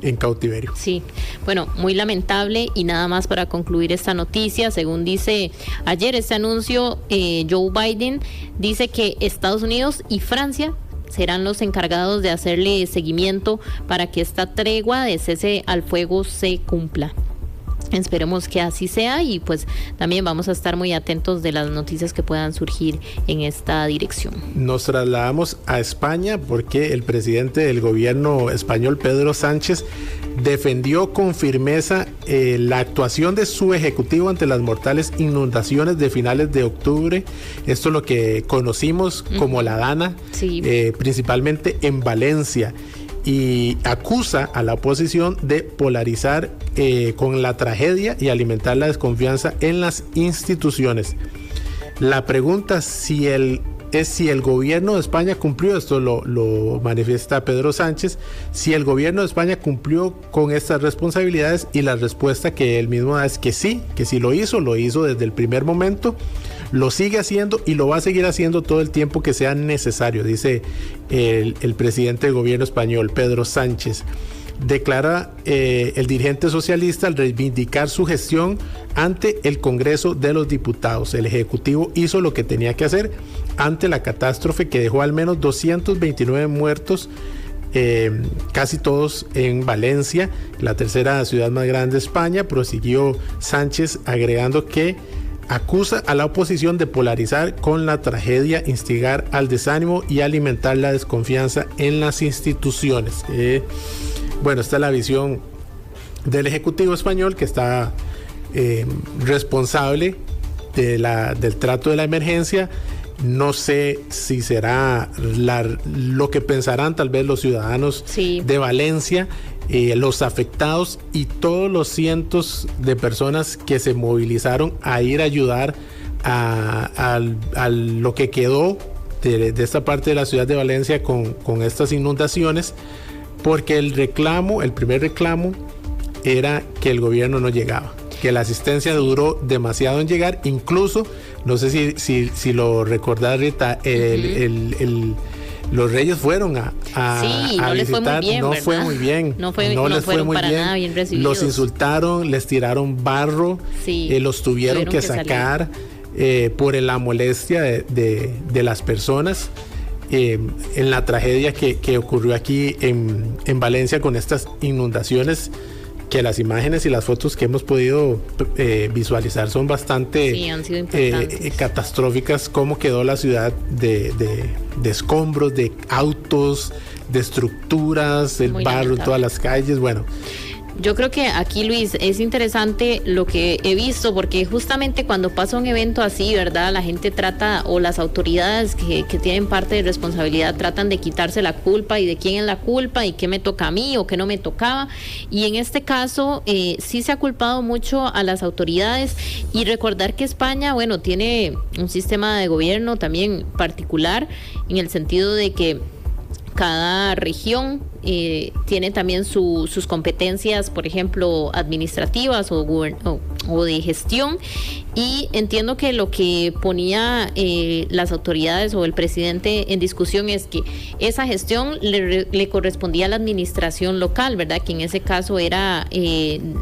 en cautiverio. Sí, bueno, muy lamentable. Y nada más para concluir esta noticia, según dice ayer este anuncio, Joe Biden dice que Estados Unidos y Francia serán los encargados de hacerle seguimiento para que esta tregua de cese al fuego se cumpla. Esperemos que así sea, y pues también vamos a estar muy atentos de las noticias que puedan surgir en esta dirección. Nos trasladamos a España porque el presidente del gobierno español, Pedro Sánchez, defendió con firmeza la actuación de su ejecutivo ante las mortales inundaciones de finales de octubre. Esto es lo que conocimos como la Dana, sí. Principalmente en Valencia. Y acusa a la oposición de polarizar con la tragedia y alimentar la desconfianza en las instituciones. La pregunta es si el gobierno de España cumplió, esto lo manifiesta Pedro Sánchez, si el gobierno de España cumplió con estas responsabilidades, y la respuesta que él mismo da es que sí lo hizo desde el primer momento, lo sigue haciendo y lo va a seguir haciendo todo el tiempo que sea necesario, dice el presidente del gobierno español, Pedro Sánchez. Declara el dirigente socialista al reivindicar su gestión ante el Congreso de los Diputados. El Ejecutivo hizo lo que tenía que hacer ante la catástrofe que dejó al menos 229 muertos, casi todos en Valencia, la tercera ciudad más grande de España. Prosiguió Sánchez agregando que acusa a la oposición de polarizar con la tragedia, instigar al desánimo y alimentar la desconfianza en las instituciones. Bueno, esta es la visión del Ejecutivo español, que está responsable del trato de la emergencia. No sé si será lo que pensarán tal vez los ciudadanos de Valencia, los afectados y todos los cientos de personas que se movilizaron a ir a ayudar a lo que quedó de esta parte de la ciudad de Valencia con estas inundaciones, porque el primer reclamo era que el gobierno no llegaba, que la asistencia duró demasiado en llegar. Incluso, no sé si lo recordás, Rita, los reyes fueron a les visitar, fue muy bien, no les fue muy bien, nada bien recibidos. Los insultaron, les tiraron barro, los tuvieron que sacar por la molestia de las personas. En la tragedia que ocurrió aquí en Valencia con estas inundaciones, que las imágenes y las fotos que hemos podido visualizar son bastante han sido impactantes, catastróficas. Cómo quedó la ciudad de escombros, de autos, de estructuras, el barro en todas las calles. Bueno, yo creo que aquí, Luis, es interesante lo que he visto, porque justamente cuando pasa un evento así, ¿verdad? La gente trata, o las autoridades que tienen parte de responsabilidad, tratan de quitarse la culpa y de quién es la culpa y qué me toca a mí o qué no me tocaba. Y en este caso sí se ha culpado mucho a las autoridades, y recordar que España, bueno, tiene un sistema de gobierno también particular, en el sentido de que cada región tiene también sus competencias, por ejemplo, administrativas o de gestión, y entiendo que lo que ponía las autoridades o el presidente en discusión es que esa gestión le correspondía a la administración local, ¿verdad? Que en ese caso era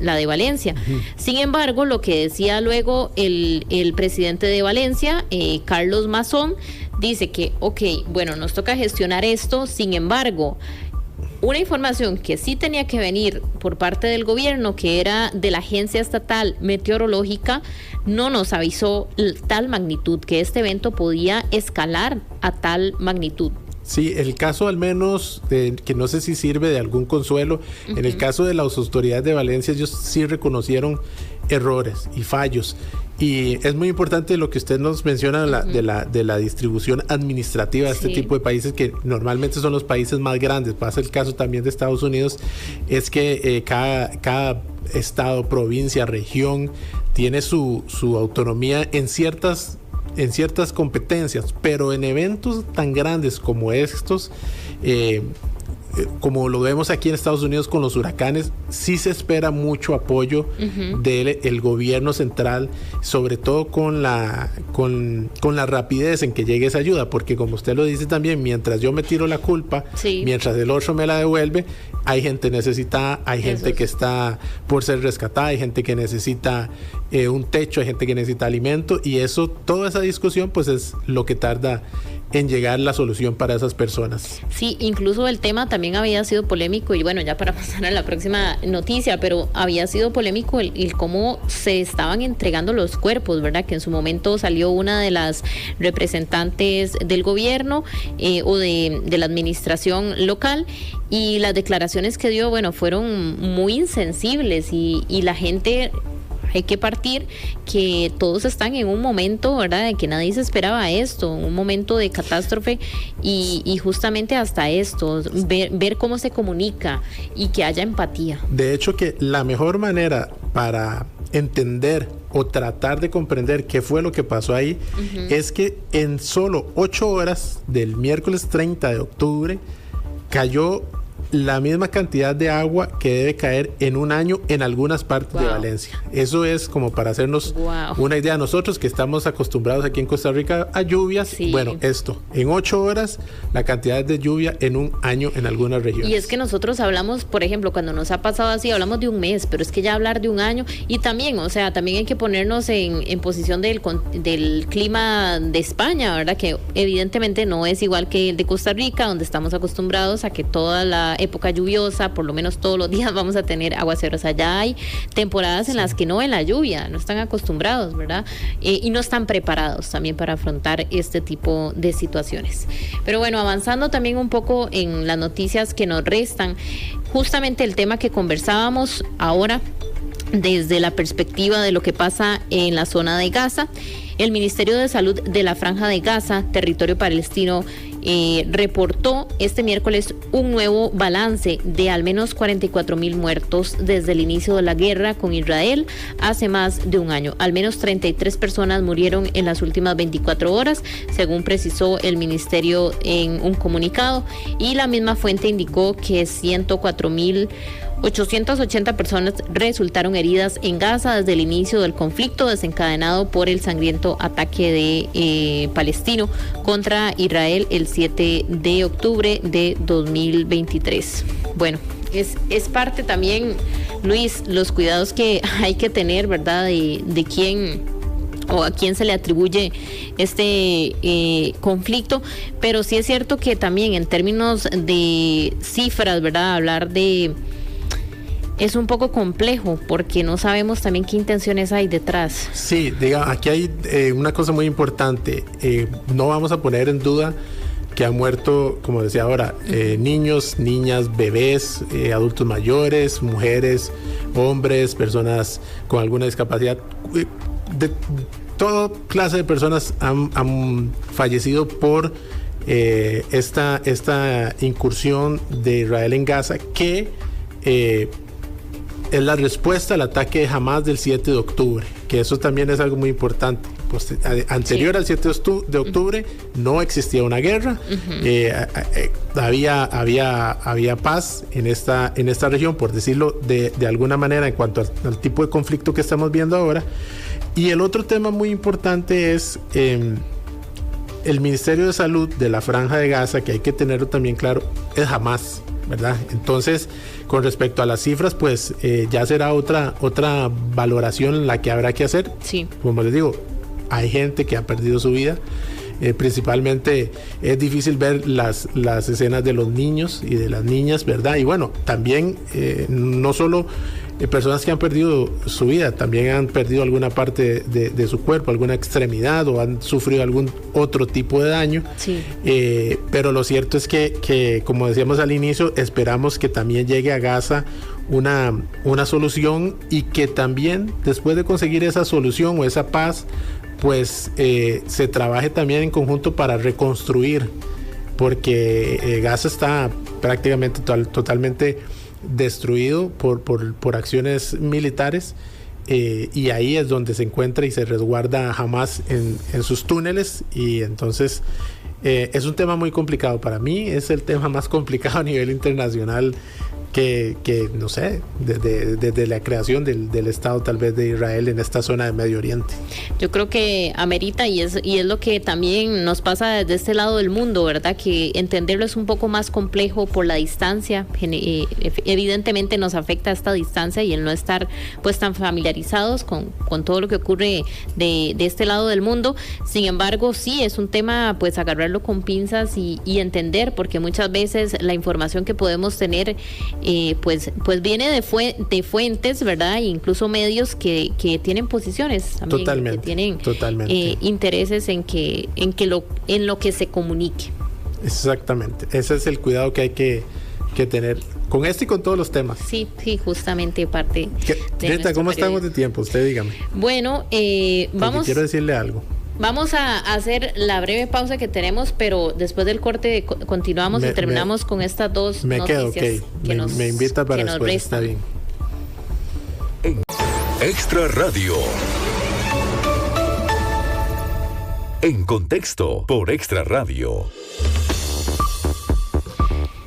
la de Valencia. Sin embargo, lo que decía luego el presidente de Valencia, Carlos Mazón, dice que, bueno, nos toca gestionar esto. Sin embargo, una información que sí tenía que venir por parte del gobierno, que era de la Agencia Estatal Meteorológica, no nos avisó tal magnitud, que este evento podía escalar a tal magnitud. Sí, el caso al menos, que no sé si sirve de algún consuelo, en el caso de las autoridades de Valencia, ellos sí reconocieron errores y fallos. Y es muy importante lo que usted nos menciona de la distribución administrativa de este tipo de países, que normalmente son los países más grandes. Pasa el caso también de Estados Unidos, es que cada estado, provincia, región tiene su autonomía en ciertas en ciertas competencias, pero en eventos tan grandes como estos, como lo vemos aquí en Estados Unidos con los huracanes, sí se espera mucho apoyo del gobierno central, sobre todo con la rapidez en que llegue esa ayuda, porque como usted lo dice también, mientras yo me tiro la culpa, mientras el otro me la devuelve, hay gente necesitada, hay gente que está por ser rescatada, hay gente que necesita un techo, hay gente que necesita alimento, y eso, toda esa discusión pues es lo que tarda en llegar la solución para esas personas. Sí, incluso el tema también había sido polémico, y bueno, ya para pasar a la próxima noticia, pero había sido polémico el cómo se estaban entregando los cuerpos, ¿verdad? Que en su momento salió una de las representantes del gobierno o de la administración local, y las declaraciones que dio, bueno, fueron muy insensibles, y la gente... Hay que partir que todos están en un momento, ¿verdad?, de que nadie se esperaba esto, un momento de catástrofe, y justamente hasta esto, ver cómo se comunica y que haya empatía. De hecho, que la mejor manera para entender o tratar de comprender qué fue lo que pasó ahí es que en solo 8 horas del miércoles 30 de octubre cayó la misma cantidad de agua que debe caer en un año en algunas partes de Valencia. Eso es como para hacernos una idea. Nosotros que estamos acostumbrados aquí en Costa Rica a lluvias, bueno, esto, en 8 horas la cantidad de lluvia en un año en algunas regiones. Y es que nosotros hablamos, por ejemplo, cuando nos ha pasado así, hablamos de un mes, pero es que ya hablar de un año, y también, o sea, también hay que ponernos en posición del clima de España, ¿verdad? Que evidentemente no es igual que el de Costa Rica, donde estamos acostumbrados a que toda la época lluviosa, por lo menos todos los días vamos a tener aguaceros. Allá hay temporadas en las que no ven la lluvia, no están acostumbrados, ¿verdad? Y no están preparados también para afrontar este tipo de situaciones. Pero bueno, avanzando también un poco en las noticias que nos restan, justamente el tema que conversábamos ahora desde la perspectiva de lo que pasa en la zona de Gaza. El Ministerio de Salud de la Franja de Gaza, territorio palestino, reportó este miércoles un nuevo balance de al menos 44,000 muertos desde el inicio de la guerra con Israel hace más de un año. Al menos 33 personas murieron en las últimas 24 horas, según precisó el ministerio en un comunicado, y la misma fuente indicó que 104,880 personas resultaron heridas en Gaza desde el inicio del conflicto desencadenado por el sangriento ataque de palestino contra Israel el 7 de octubre de 2023. Bueno, es parte también, Luis, los cuidados que hay que tener, ¿verdad?, de quién o a quién se le atribuye este conflicto, pero sí es cierto que también en términos de cifras, ¿verdad?, hablar de... es un poco complejo porque no sabemos también qué intenciones hay detrás. Sí, diga, aquí hay una cosa muy importante. No vamos a poner en duda que han muerto, como decía ahora, niños, niñas, bebés, adultos mayores, mujeres, hombres, personas con alguna discapacidad. De toda clase de personas han fallecido por esta incursión de Israel en Gaza, que es la respuesta al ataque de Hamás del 7 de octubre, que eso también es algo muy importante. Pues, anterior al 7 de octubre no existía una guerra, había paz en esta región, por decirlo de alguna manera, en cuanto al tipo de conflicto que estamos viendo ahora. Y el otro tema muy importante es el Ministerio de Salud de la Franja de Gaza, que hay que tenerlo también claro, es Hamás, ¿verdad? Entonces, con respecto a las cifras, pues ya será otra valoración la que habrá que hacer. Sí. Como les digo, hay gente que ha perdido su vida. Principalmente es difícil ver las escenas de los niños y de las niñas, ¿verdad? Y bueno, también no solo personas que han perdido su vida, también han perdido alguna parte de su cuerpo, alguna extremidad, o han sufrido algún otro tipo de daño. Sí. Pero lo cierto es que, como decíamos al inicio, esperamos que también llegue a Gaza una solución, y que también después de conseguir esa solución o esa paz, pues se trabaje también en conjunto para reconstruir, porque Gaza está prácticamente totalmente destruido por acciones militares, y ahí es donde se encuentra y se resguarda Hamás en sus túneles, y entonces es un tema muy complicado. Para mí es el tema más complicado a nivel internacional que no sé, desde la creación del Estado tal vez de Israel en esta zona de Medio Oriente. Yo creo que amerita, y es lo que también nos pasa desde este lado del mundo, ¿verdad? Que entenderlo es un poco más complejo por la distancia. Evidentemente nos afecta esta distancia y el no estar pues tan familiarizados con todo lo que ocurre de este lado del mundo. Sin embargo, sí es un tema pues agarrarlo con pinzas y entender, porque muchas veces la información que podemos tener pues viene de fuentes, ¿verdad? E incluso medios que tienen posiciones también, totalmente, que tienen intereses en lo que se comunique. Exactamente, ese es el cuidado que hay que tener con este y con todos los temas. Sí, justamente parte de Rita, ¿cómo estamos de tiempo? Usted dígame. Bueno, vamos. Quiero decirle algo. Vamos a hacer la breve pausa que tenemos, pero después del corte continuamos y terminamos con estas dos noticias. Me invita para después, está bien. Extra Radio. En contexto por Extra Radio.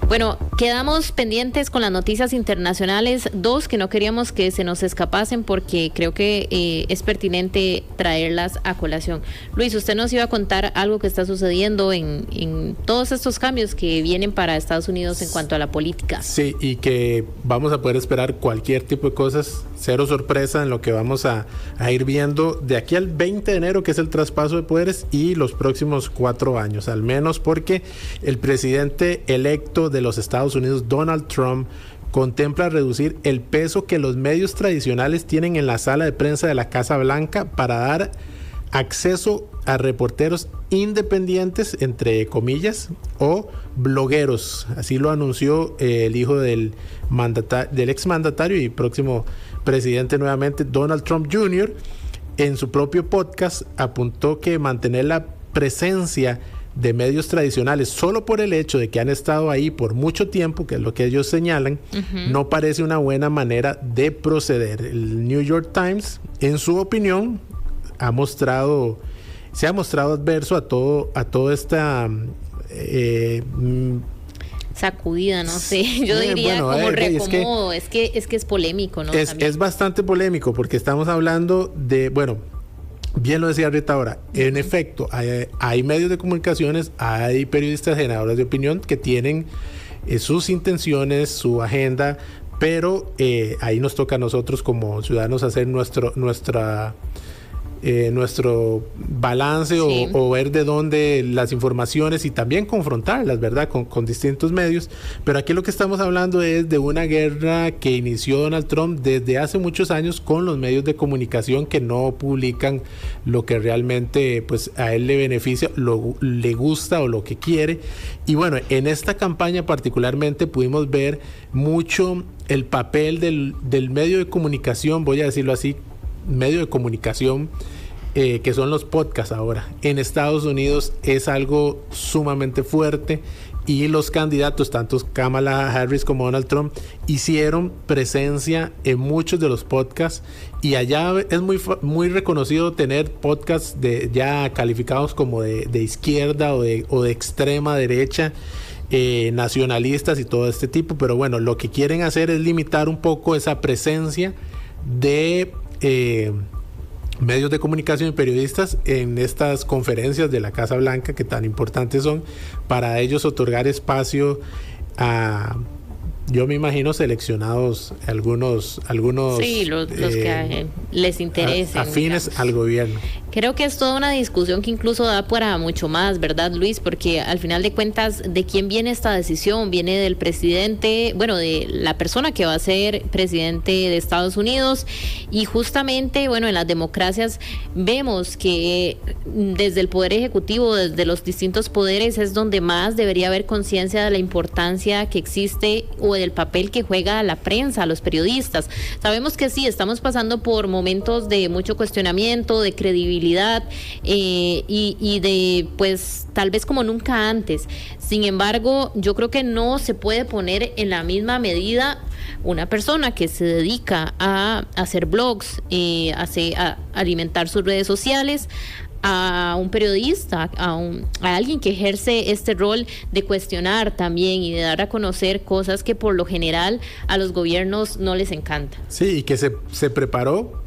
Bueno, quedamos pendientes con las noticias internacionales, dos que no queríamos que se nos escapasen porque creo que es pertinente traerlas a colación. Luis, usted nos iba a contar algo que está sucediendo en todos estos cambios que vienen para Estados Unidos en cuanto a la política. Sí, y que vamos a poder esperar cualquier tipo de cosas, cero sorpresa en lo que vamos a ir viendo de aquí al 20 de enero, que es el traspaso de poderes, y los próximos 4 años, al menos, porque el presidente electo de los Estados Unidos, Donald Trump, contempla reducir el peso que los medios tradicionales tienen en la sala de prensa de la Casa Blanca para dar acceso a reporteros independientes, entre comillas, o blogueros. Así lo anunció el hijo del exmandatario y próximo presidente nuevamente, Donald Trump Jr. En su propio podcast apuntó que mantener la presencia de medios tradicionales solo por el hecho de que han estado ahí por mucho tiempo, que es lo que ellos señalan, no parece una buena manera de proceder. El New York Times, en su opinión, se ha mostrado adverso a todo esta sacudida, no sé, yo diría como reacomodo, es que es polémico, ¿no? Es bastante polémico porque estamos hablando de, bien lo decía Rita ahora, en efecto, hay medios de comunicaciones, hay periodistas generadores de opinión que tienen sus intenciones, su agenda, pero ahí nos toca a nosotros como ciudadanos hacer nuestro balance, sí, o ver de dónde las informaciones y también confrontarlas, ¿verdad? Con distintos medios. Pero aquí lo que estamos hablando es de una guerra que inició Donald Trump desde hace muchos años con los medios de comunicación que no publican lo que realmente pues a él le beneficia, le gusta o lo que quiere. Y bueno, en esta campaña particularmente pudimos ver mucho el papel del medio de comunicación, voy a decirlo así, medio de comunicación, que son los podcasts ahora. En Estados Unidos es algo sumamente fuerte y los candidatos, tanto Kamala Harris como Donald Trump, hicieron presencia en muchos de los podcasts, y allá es muy reconocido tener podcasts ya calificados como de izquierda o de extrema derecha, nacionalistas y todo este tipo. Pero bueno, lo que quieren hacer es limitar un poco esa presencia de medios de comunicación y periodistas en estas conferencias de la Casa Blanca, que tan importantes son para ellos otorgar espacio a, yo me imagino, seleccionados algunos sí, los que les interesen, afines, digamos, al gobierno. Creo que es toda una discusión que incluso da para mucho más, ¿verdad, Luis? Porque al final de cuentas, ¿de quién viene esta decisión? Viene del presidente, de la persona que va a ser presidente de Estados Unidos, y justamente, en las democracias vemos que desde el Poder Ejecutivo, desde los distintos poderes, es donde más debería haber conciencia de la importancia que existe o del papel que juega la prensa, los periodistas. Sabemos que sí, estamos pasando por momentos de mucho cuestionamiento, de credibilidad responsabilidad y de, pues, tal vez como nunca antes. Sin embargo, yo creo que no se puede poner en la misma medida una persona que se dedica a hacer blogs, a alimentar sus redes sociales, a un periodista, a alguien que ejerce este rol de cuestionar también y de dar a conocer cosas que por lo general a los gobiernos no les encanta. Sí, y que se preparó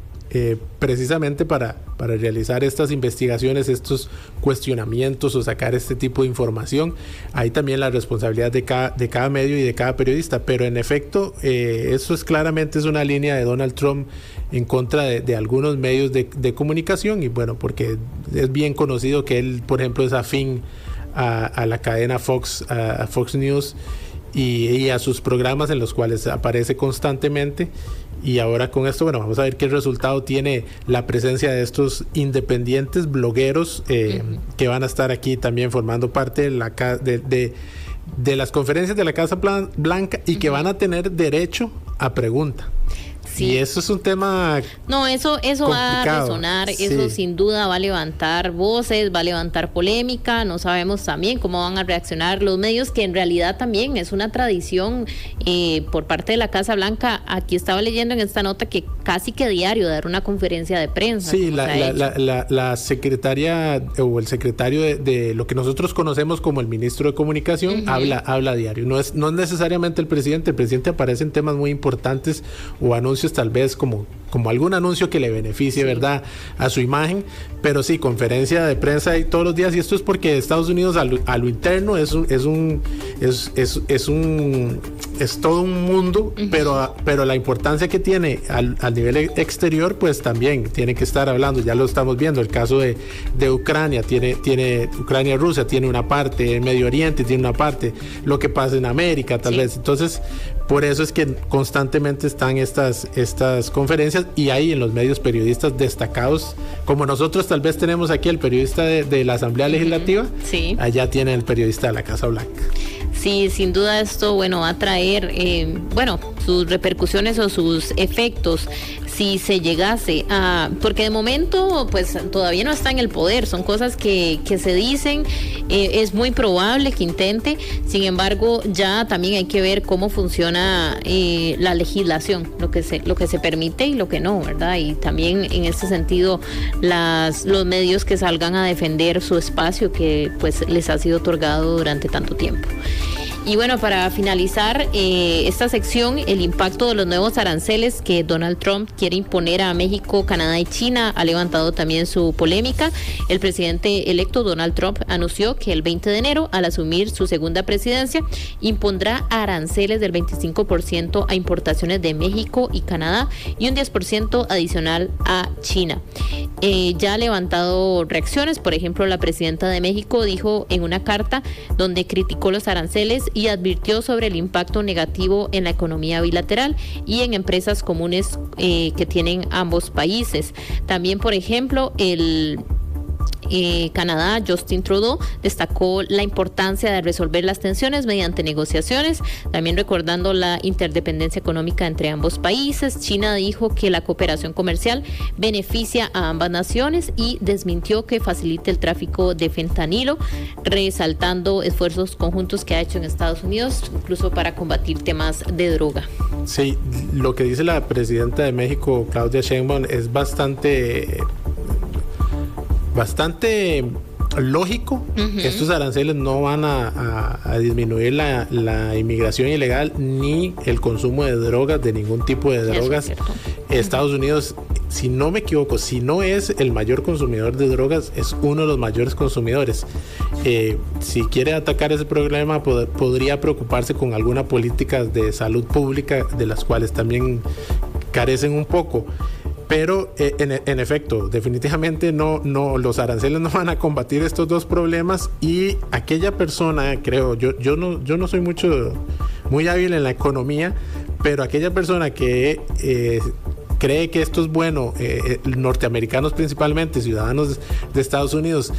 precisamente para realizar estas investigaciones, estos cuestionamientos o sacar este tipo de información. Hay también la responsabilidad de cada medio y de cada periodista, pero en efecto eso claramente es una línea de Donald Trump en contra de algunos medios de comunicación, y bueno, porque es bien conocido que él, por ejemplo, es afín a la cadena Fox, a Fox News y a sus programas en los cuales aparece constantemente. Y ahora con esto, bueno, vamos a ver qué resultado tiene la presencia de estos independientes blogueros que van a estar aquí también formando parte de las conferencias de la Casa Blanca y que van a tener derecho a pregunta. Sí. Y eso es un tema eso va a resonar, sí. Eso sin duda va a levantar voces, va a levantar polémica. No sabemos también cómo van a reaccionar los medios, que en realidad también es una tradición por parte de la Casa Blanca. Aquí estaba leyendo en esta nota que casi que diario dar una conferencia de prensa. Sí, la secretaria o el secretario de lo que nosotros conocemos como el ministro de Comunicación habla diario. No es necesariamente el presidente aparece en temas muy importantes o anuncios tal vez como algún anuncio que le beneficie, sí, ¿verdad?, a su imagen, pero sí, conferencia de prensa ahí todos los días, y esto es porque Estados Unidos a lo interno es todo un mundo, pero la importancia que tiene al nivel exterior, pues también tiene que estar hablando. Ya lo estamos viendo, el caso de Ucrania, tiene Ucrania-Rusia tiene una parte, el Medio Oriente tiene una parte, lo que pasa en América tal vez. Entonces, por eso es que constantemente están estas conferencias, y hay en los medios periodistas destacados, como nosotros tal vez tenemos aquí el periodista de la Asamblea Legislativa, sí, allá tiene el periodista de la Casa Blanca. Sí, sin duda esto, va a traer, sus repercusiones o sus efectos si se llegase a... Porque de momento, pues, todavía no está en el poder, son cosas que se dicen, es muy probable que intente. Sin embargo, ya también hay que ver cómo funciona la legislación, lo que se permite y lo que no, ¿verdad? Y también en este sentido, los medios que salgan a defender su espacio que, pues, les ha sido otorgado durante tanto tiempo. Y bueno, para finalizar esta sección, el impacto de los nuevos aranceles que Donald Trump quiere imponer a México, Canadá y China ha levantado también su polémica. El presidente electo Donald Trump anunció que el 20 de enero, al asumir su segunda presidencia, impondrá aranceles del 25% a importaciones de México y Canadá y un 10% adicional a China. Ya ha levantado reacciones. Por ejemplo, la presidenta de México dijo en una carta donde criticó los aranceles y advirtió sobre el impacto negativo en la economía bilateral y en empresas comunes que tienen ambos países. También, por ejemplo, Canadá, Justin Trudeau, destacó la importancia de resolver las tensiones mediante negociaciones, también recordando la interdependencia económica entre ambos países. China dijo que la cooperación comercial beneficia a ambas naciones y desmintió que facilite el tráfico de fentanilo, resaltando esfuerzos conjuntos que ha hecho en Estados Unidos, incluso para combatir temas de droga. Sí, lo que dice la presidenta de México, Claudia Sheinbaum, es bastante lógico. Estos aranceles no van a disminuir la inmigración ilegal ni el consumo de drogas, de ningún tipo de drogas. Estados Unidos, si no me equivoco, si no es el mayor consumidor de drogas, es uno de los mayores consumidores. Si quiere atacar ese problema, podría preocuparse con alguna política de salud pública, de las cuales también carecen un poco. Pero en efecto, definitivamente no, los aranceles no van a combatir estos dos problemas, y aquella persona, creo, yo no soy muy hábil en la economía, pero aquella persona que cree que esto es bueno, norteamericanos principalmente, ciudadanos de Estados Unidos,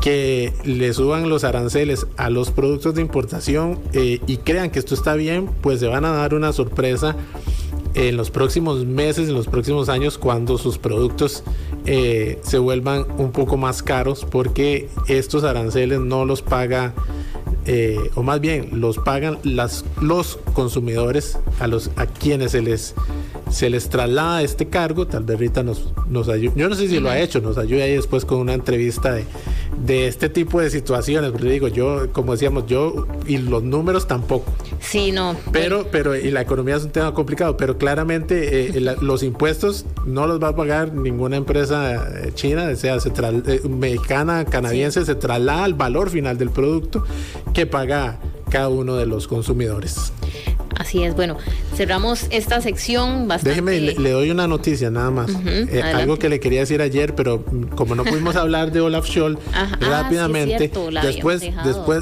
que le suban los aranceles a los productos de importación y crean que esto está bien, pues se van a dar una sorpresa en los próximos meses, en los próximos años, cuando sus productos se vuelvan un poco más caros, porque estos aranceles no los paga, o más bien los pagan los consumidores a quienes se les traslada este cargo. Tal vez Rita nos ayude, yo no sé si lo ha hecho, nos ayude ahí después con una entrevista de este tipo de situaciones, porque digo, yo, como decíamos, yo y los números tampoco. Sí, no. Pero y la economía es un tema complicado, pero claramente los impuestos no los va a pagar ninguna empresa china, sea mexicana, canadiense, se traslada al valor final del producto que paga cada uno de los consumidores. Así es, bueno, cerramos esta sección bastante... Déjeme, le doy una noticia nada más. Algo que le quería decir ayer, pero como no pudimos hablar de Olaf Scholz rápidamente,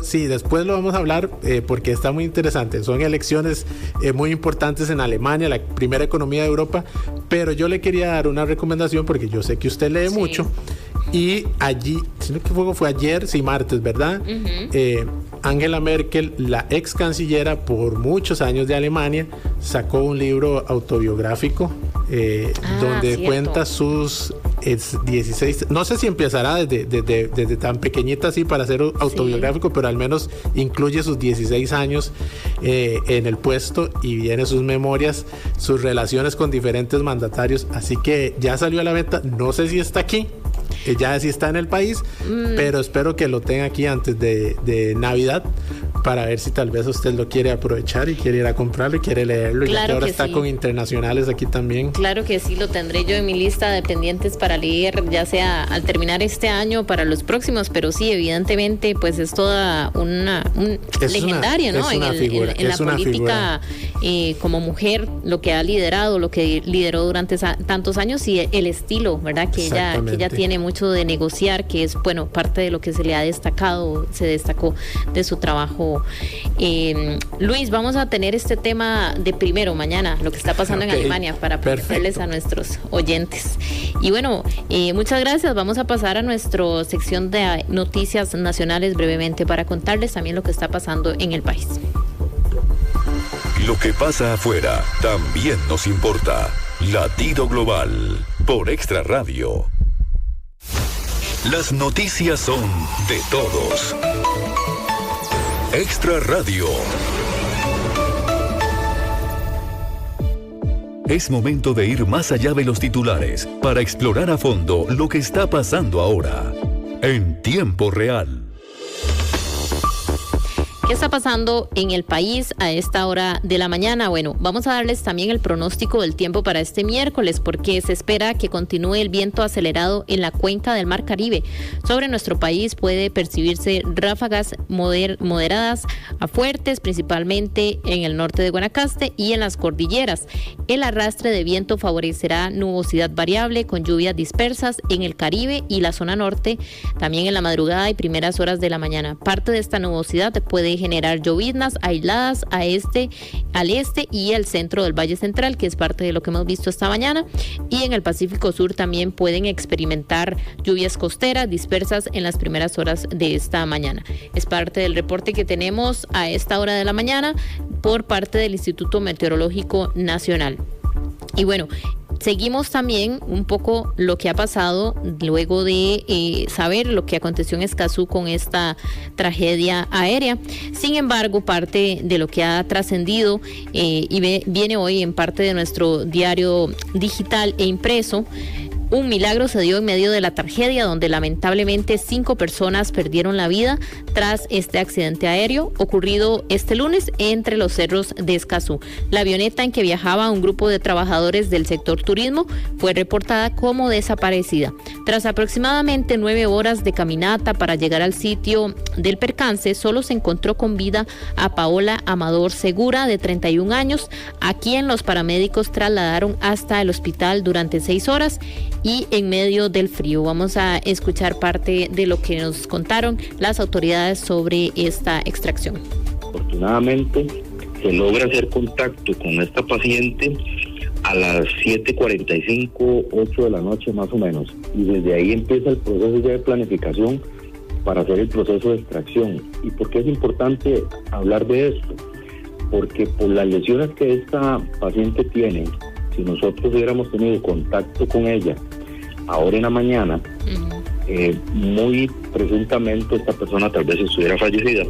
sí, después lo vamos a hablar porque está muy interesante. Son elecciones muy importantes en Alemania, la primera economía de Europa, pero yo le quería dar una recomendación porque yo sé que usted lee mucho, y allí, si no que fue ayer, sí, martes, ¿verdad? Angela Merkel, la ex cancillera por muchos años de Alemania, sacó un libro autobiográfico donde cuenta sus 16, no sé si empezará desde tan pequeñita así para ser autobiográfico, pero al menos incluye sus 16 años en el puesto, y viene sus memorias, sus relaciones con diferentes mandatarios, así que ya salió a la venta. No sé si está aquí, ya sí está en el país, pero espero que lo tenga aquí antes de Navidad, para ver si tal vez usted lo quiere aprovechar y quiere ir a comprarlo y quiere leerlo, claro, y ya que ahora está con internacionales aquí también. Claro que sí, lo tendré yo en mi lista de pendientes para leer, ya sea al terminar este año, para los próximos, pero sí, evidentemente, pues es toda es legendaria, ¿no? En la política, como mujer, lo que ha liderado, lo que lideró durante tantos años, y el estilo, ¿verdad? Que ella tiene mucho de negociar, que es, bueno, parte de lo que se destacó de su trabajo. Luis, vamos a tener este tema de primero mañana, lo que está pasando en Alemania, para presentarles a nuestros oyentes. Y bueno, muchas gracias. Vamos a pasar a nuestra sección de noticias nacionales brevemente, para contarles también lo que está pasando en el país. Lo que pasa afuera también nos importa. Latido Global por Extra Radio. Las noticias son de todos. Extra Radio. Es momento de ir más allá de los titulares para explorar a fondo lo que está pasando ahora, en tiempo real. ¿Qué está pasando en el país a esta hora de la mañana? Bueno, vamos a darles también el pronóstico del tiempo para este miércoles, porque se espera que continúe el viento acelerado en la cuenca del Mar Caribe. Sobre nuestro país puede percibirse ráfagas moderadas a fuertes, principalmente en el norte de Guanacaste y en las cordilleras. El arrastre de viento favorecerá nubosidad variable con lluvias dispersas en el Caribe y la zona norte, también en la madrugada y primeras horas de la mañana. Parte de esta nubosidad puede generar lloviznas aisladas al este y al centro del Valle Central, que es parte de lo que hemos visto esta mañana, y en el Pacífico Sur también pueden experimentar lluvias costeras dispersas en las primeras horas de esta mañana. Es parte del reporte que tenemos a esta hora de la mañana por parte del Instituto Meteorológico Nacional. Y bueno, seguimos también un poco lo que ha pasado luego de saber lo que aconteció en Escazú con esta tragedia aérea. Sin embargo, parte de lo que ha trascendido y viene hoy en parte de nuestro diario digital e impreso. Un milagro se dio en medio de la tragedia, donde lamentablemente 5 personas perdieron la vida tras este accidente aéreo ocurrido este lunes entre los cerros de Escazú. La avioneta en que viajaba un grupo de trabajadores del sector turismo fue reportada como desaparecida. Tras aproximadamente 9 horas de caminata para llegar al sitio del percance, solo se encontró con vida a Paola Amador Segura, de 31 años, a quien los paramédicos trasladaron hasta el hospital durante 6 horas y en medio del frío. Vamos a escuchar parte de lo que nos contaron las autoridades sobre esta extracción. Afortunadamente se logra hacer contacto con esta paciente a las 7:45, 8 de la noche más o menos, y desde ahí empieza el proceso ya de planificación para hacer el proceso de extracción. ¿Y por qué es importante hablar de esto? porque por las lesiones que esta paciente tiene, si nosotros hubiéramos tenido contacto con ella ahora en la mañana, muy presuntamente esta persona tal vez estuviera fallecida,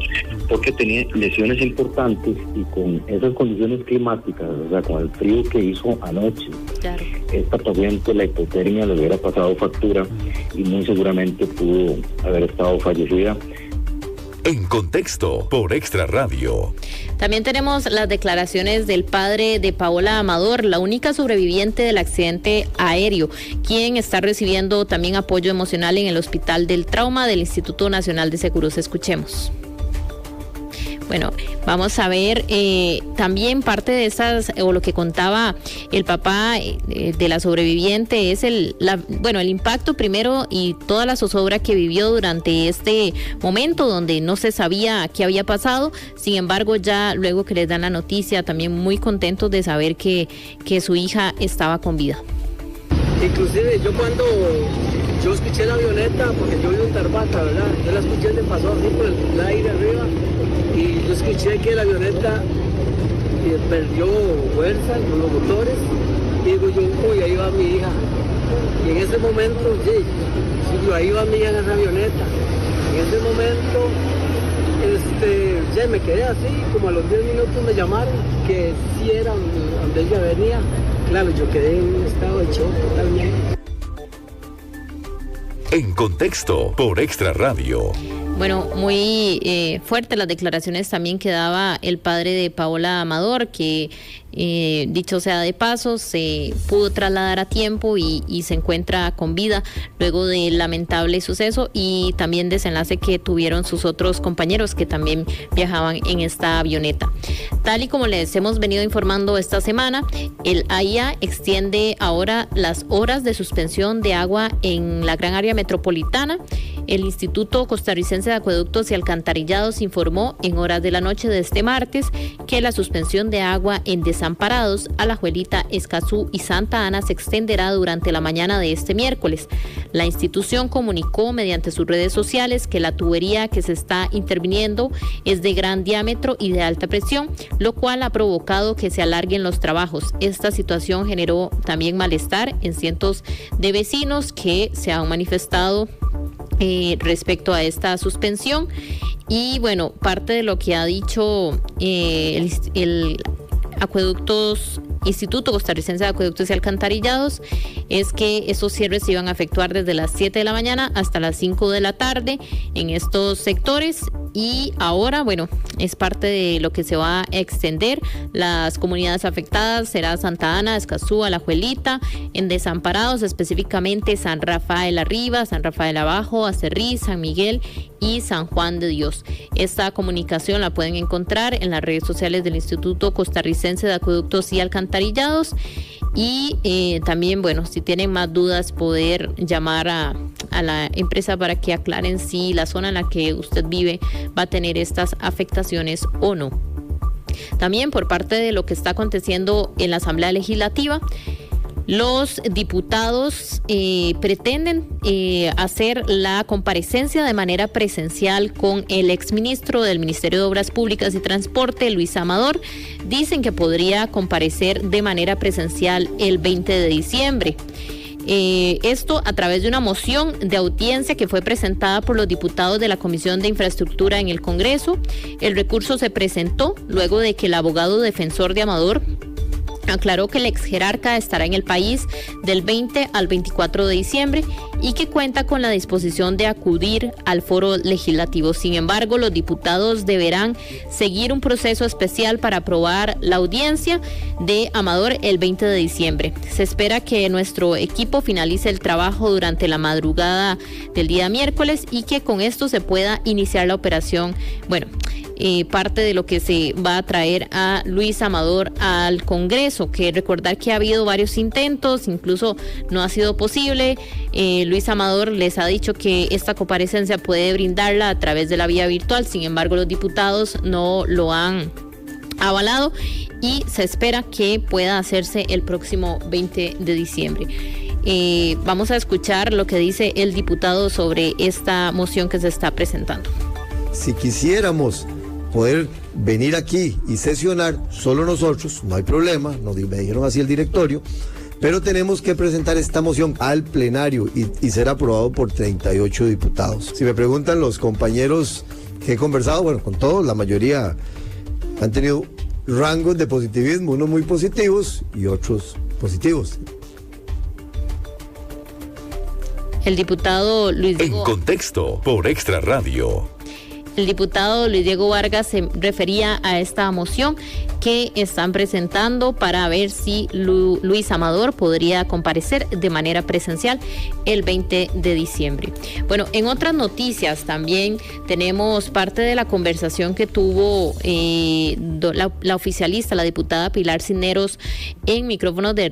porque tenía lesiones importantes y con esas condiciones climáticas, o sea, con el frío que hizo anoche, claro, esta paciente, la hipotermia le hubiera pasado factura y muy seguramente pudo haber estado fallecida. En Contexto, por Extra Radio. También tenemos las declaraciones del padre de Paola Amador, la única sobreviviente del accidente aéreo, quien está recibiendo también apoyo emocional en el Hospital del Trauma del Instituto Nacional de Seguros. Escuchemos. Bueno, vamos a ver también parte de estas, o lo que contaba el papá de la sobreviviente, es el impacto primero y toda la zozobra que vivió durante este momento donde no se sabía qué había pasado. Sin embargo, ya luego que les dan la noticia, también muy contentos de saber que su hija estaba con vida. Inclusive yo cuando yo escuché la avioneta, porque yo vivo en Tarbata, ¿verdad? Yo la escuché, se pasó así por el aire arriba y yo escuché que la avioneta perdió fuerza con los motores y digo yo, uy, ahí va mi hija. Y en ese momento, sí, ahí va mi hija en esa avioneta. En ese momento, ya me quedé así, como a los 10 minutos me llamaron, que sí era donde ella venía. Claro, yo quedé en un estado de shock totalmente. En Contexto, por Extra Radio. Bueno, muy fuerte las declaraciones también que daba el padre de Paola Amador, que dicho sea de paso, se pudo trasladar a tiempo y se encuentra con vida luego del lamentable suceso y también desenlace que tuvieron sus otros compañeros que también viajaban en esta avioneta. Tal y como les hemos venido informando esta semana, el AIA extiende ahora las horas de suspensión de agua en la gran área metropolitana. El Instituto Costarricense de Acueductos y Alcantarillados informó en horas de la noche de este martes que la suspensión de agua en Desamparados, Alajuelita, Escazú y Santa Ana se extenderá durante la mañana de este miércoles. La institución comunicó mediante sus redes sociales que la tubería que se está interviniendo es de gran diámetro y de alta presión, lo cual ha provocado que se alarguen los trabajos. Esta situación generó también malestar en cientos de vecinos que se han manifestado respecto a esta suspensión. Y bueno, parte de lo que ha dicho el Instituto Costarricense de Acueductos y Alcantarillados es que esos cierres se iban a efectuar desde las 7 de la mañana hasta las 5 de la tarde en estos sectores y ahora, bueno, es parte de lo que se va a extender. Las comunidades afectadas será Santa Ana, Escazú, Alajuelita, en Desamparados específicamente San Rafael Arriba, San Rafael Abajo, Acerrí, San Miguel y San Juan de Dios. Esta comunicación la pueden encontrar en las redes sociales del Instituto Costarricense de Acueductos y Alcantarillados y también, bueno, si tienen más dudas, poder llamar a la empresa para que aclaren si la zona en la que usted vive va a tener estas afectaciones o no. También por parte de lo que está aconteciendo en la Asamblea Legislativa, los diputados pretenden hacer la comparecencia de manera presencial con el exministro del Ministerio de Obras Públicas y Transporte, Luis Amador. Dicen que podría comparecer de manera presencial el 20 de diciembre. Esto a través de una moción de audiencia que fue presentada por los diputados de la Comisión de Infraestructura en el Congreso. El recurso se presentó luego de que el abogado defensor de Amador aclaró que el ex jerarca estará en el país del 20 al 24 de diciembre y que cuenta con la disposición de acudir al foro legislativo. Sin embargo, los diputados deberán seguir un proceso especial para aprobar la audiencia de Amador el 20 de diciembre. Se espera que nuestro equipo finalice el trabajo durante la madrugada del día miércoles y que con esto se pueda iniciar la operación. Bueno, parte de lo que se va a traer a Luis Amador al Congreso, que recordar que ha habido varios intentos, incluso no ha sido posible. Luis Amador les ha dicho que esta comparecencia puede brindarla a través de la vía virtual, sin embargo los diputados no lo han avalado y se espera que pueda hacerse el próximo 20 de diciembre. Vamos a escuchar lo que dice el diputado sobre esta moción que se está presentando. Si quisiéramos poder venir aquí y sesionar solo nosotros, no hay problema, me dijeron así el directorio, pero tenemos que presentar esta moción al plenario y ser aprobado por 38 diputados. Si me preguntan los compañeros que he conversado, bueno, con todos, la mayoría han tenido rangos de positivismo, unos muy positivos y otros positivos. El diputado Luis Diego... En contexto, por Extra Radio. El diputado Luis Diego Vargas se refería a esta moción que están presentando para ver si Luis Amador podría comparecer de manera presencial el 20 de diciembre. Bueno, en otras noticias también tenemos parte de la conversación que tuvo la oficialista, la diputada Pilar Cisneros, en micrófonos de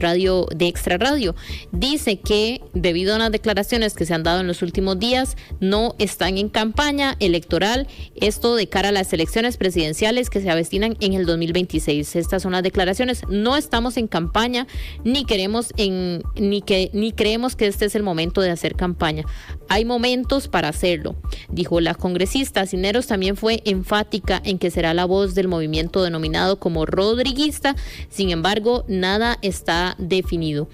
Extra Radio. Dice que debido a las declaraciones que se han dado en los últimos días, no están en campaña electoral, esto de cara a las elecciones presidenciales que se avecinan en el 2026. Estas son las declaraciones. No estamos en campaña, ni creemos que este es el momento de hacer campaña. Hay momentos para hacerlo, dijo la congresista. Cisneros también fue enfática en que será la voz del movimiento denominado como rodriguista. Sin embargo, nada está definido.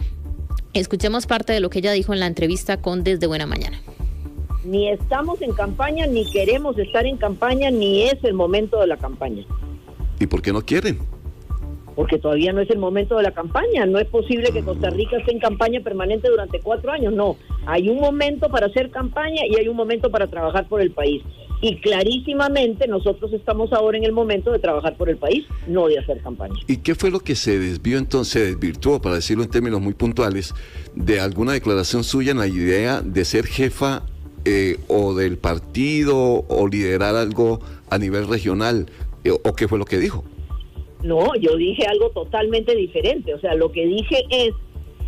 Escuchemos parte de lo que ella dijo en la entrevista con Desde Buena Mañana. Ni estamos en campaña, ni queremos estar en campaña, ni es el momento de la campaña. ¿Y por qué no quieren? Porque todavía no es el momento de la campaña. No es posible que Costa Rica esté en campaña permanente durante 4 años. No, hay un momento para hacer campaña y hay un momento para trabajar por el país. Y clarísimamente nosotros estamos ahora en el momento de trabajar por el país, no de hacer campaña. ¿Y qué fue lo que se desvirtuó, para decirlo en términos muy puntuales, de alguna declaración suya en la idea de ser jefa o del partido o liderar algo a nivel regional? ¿O qué fue lo que dijo? No, yo dije algo totalmente diferente. O sea, lo que dije es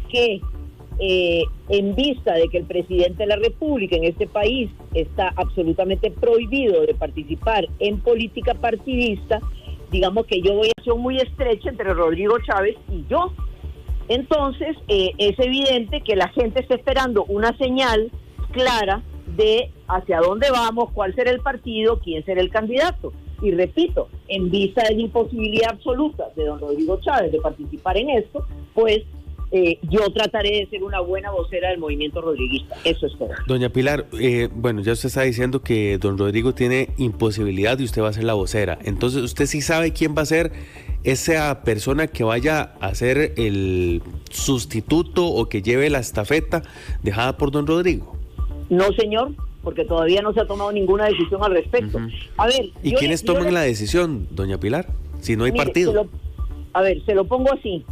que en vista de que el presidente de la República en este país está absolutamente prohibido de participar en política partidista, digamos que yo voy a ser muy estrecha entre Rodrigo Chávez y yo. Entonces, es evidente que la gente está esperando una señal clara de hacia dónde vamos, cuál será el partido, quién será el candidato. Y repito, en vista de la imposibilidad absoluta de don Rodrigo Chávez de participar en esto, pues yo trataré de ser una buena vocera del movimiento rodriguista. Eso es todo. Doña Pilar, bueno, ya usted está diciendo que don Rodrigo tiene imposibilidad y usted va a ser la vocera. Entonces, ¿usted sí sabe quién va a ser esa persona que vaya a ser el sustituto o que lleve la estafeta dejada por don Rodrigo? No, señor, porque todavía no se ha tomado ninguna decisión al respecto. A ver, ¿y quiénes toman la decisión, doña Pilar? Si no hay partido. Se lo pongo así.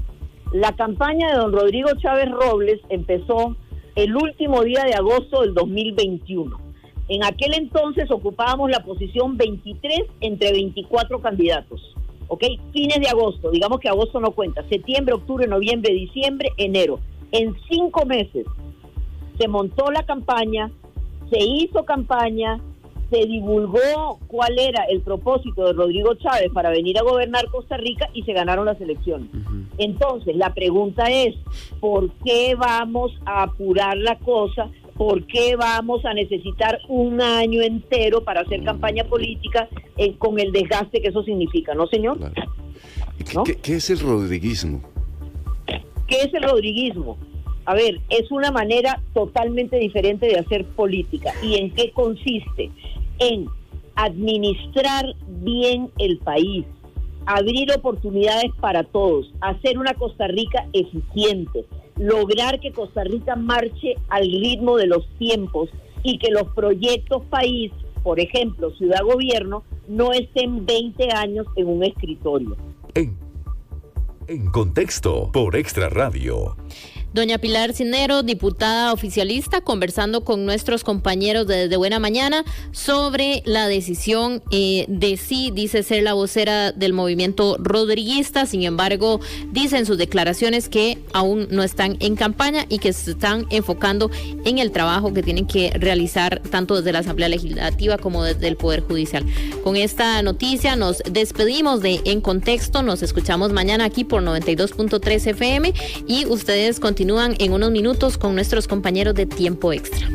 La campaña de don Rodrigo Chávez Robles empezó el último día de agosto del 2021. En aquel entonces ocupábamos la posición 23 entre 24 candidatos. ¿Ok? Fines de agosto, digamos que agosto no cuenta. Septiembre, octubre, noviembre, diciembre, enero. En 5 meses se montó la campaña, se hizo campaña, se divulgó cuál era el propósito de Rodrigo Chávez para venir a gobernar Costa Rica y se ganaron las elecciones. Entonces, la pregunta es, ¿por qué vamos a apurar la cosa? ¿Por qué vamos a necesitar un año entero para hacer campaña política con el desgaste que eso significa? ¿No, señor? Claro. ¿No? ¿Qué es el rodriguismo? ¿Qué es el rodriguismo? A ver, es una manera totalmente diferente de hacer política. ¿Y en qué consiste? En administrar bien el país, abrir oportunidades para todos, hacer una Costa Rica eficiente, lograr que Costa Rica marche al ritmo de los tiempos y que los proyectos país, por ejemplo, ciudad-gobierno, no estén 20 años en un escritorio. En contexto, por Extra Radio. Doña Pilar Cisneros, diputada oficialista, conversando con nuestros compañeros de Desde Buena Mañana sobre la decisión de sí, dice ser la vocera del movimiento rodriguista. Sin embargo, dice en sus declaraciones que aún no están en campaña y que se están enfocando en el trabajo que tienen que realizar tanto desde la Asamblea Legislativa como desde el Poder Judicial. Con esta noticia nos despedimos de En Contexto. Nos escuchamos mañana aquí por 92.3 FM y ustedes continúan en unos minutos con nuestros compañeros de Tiempo Extra.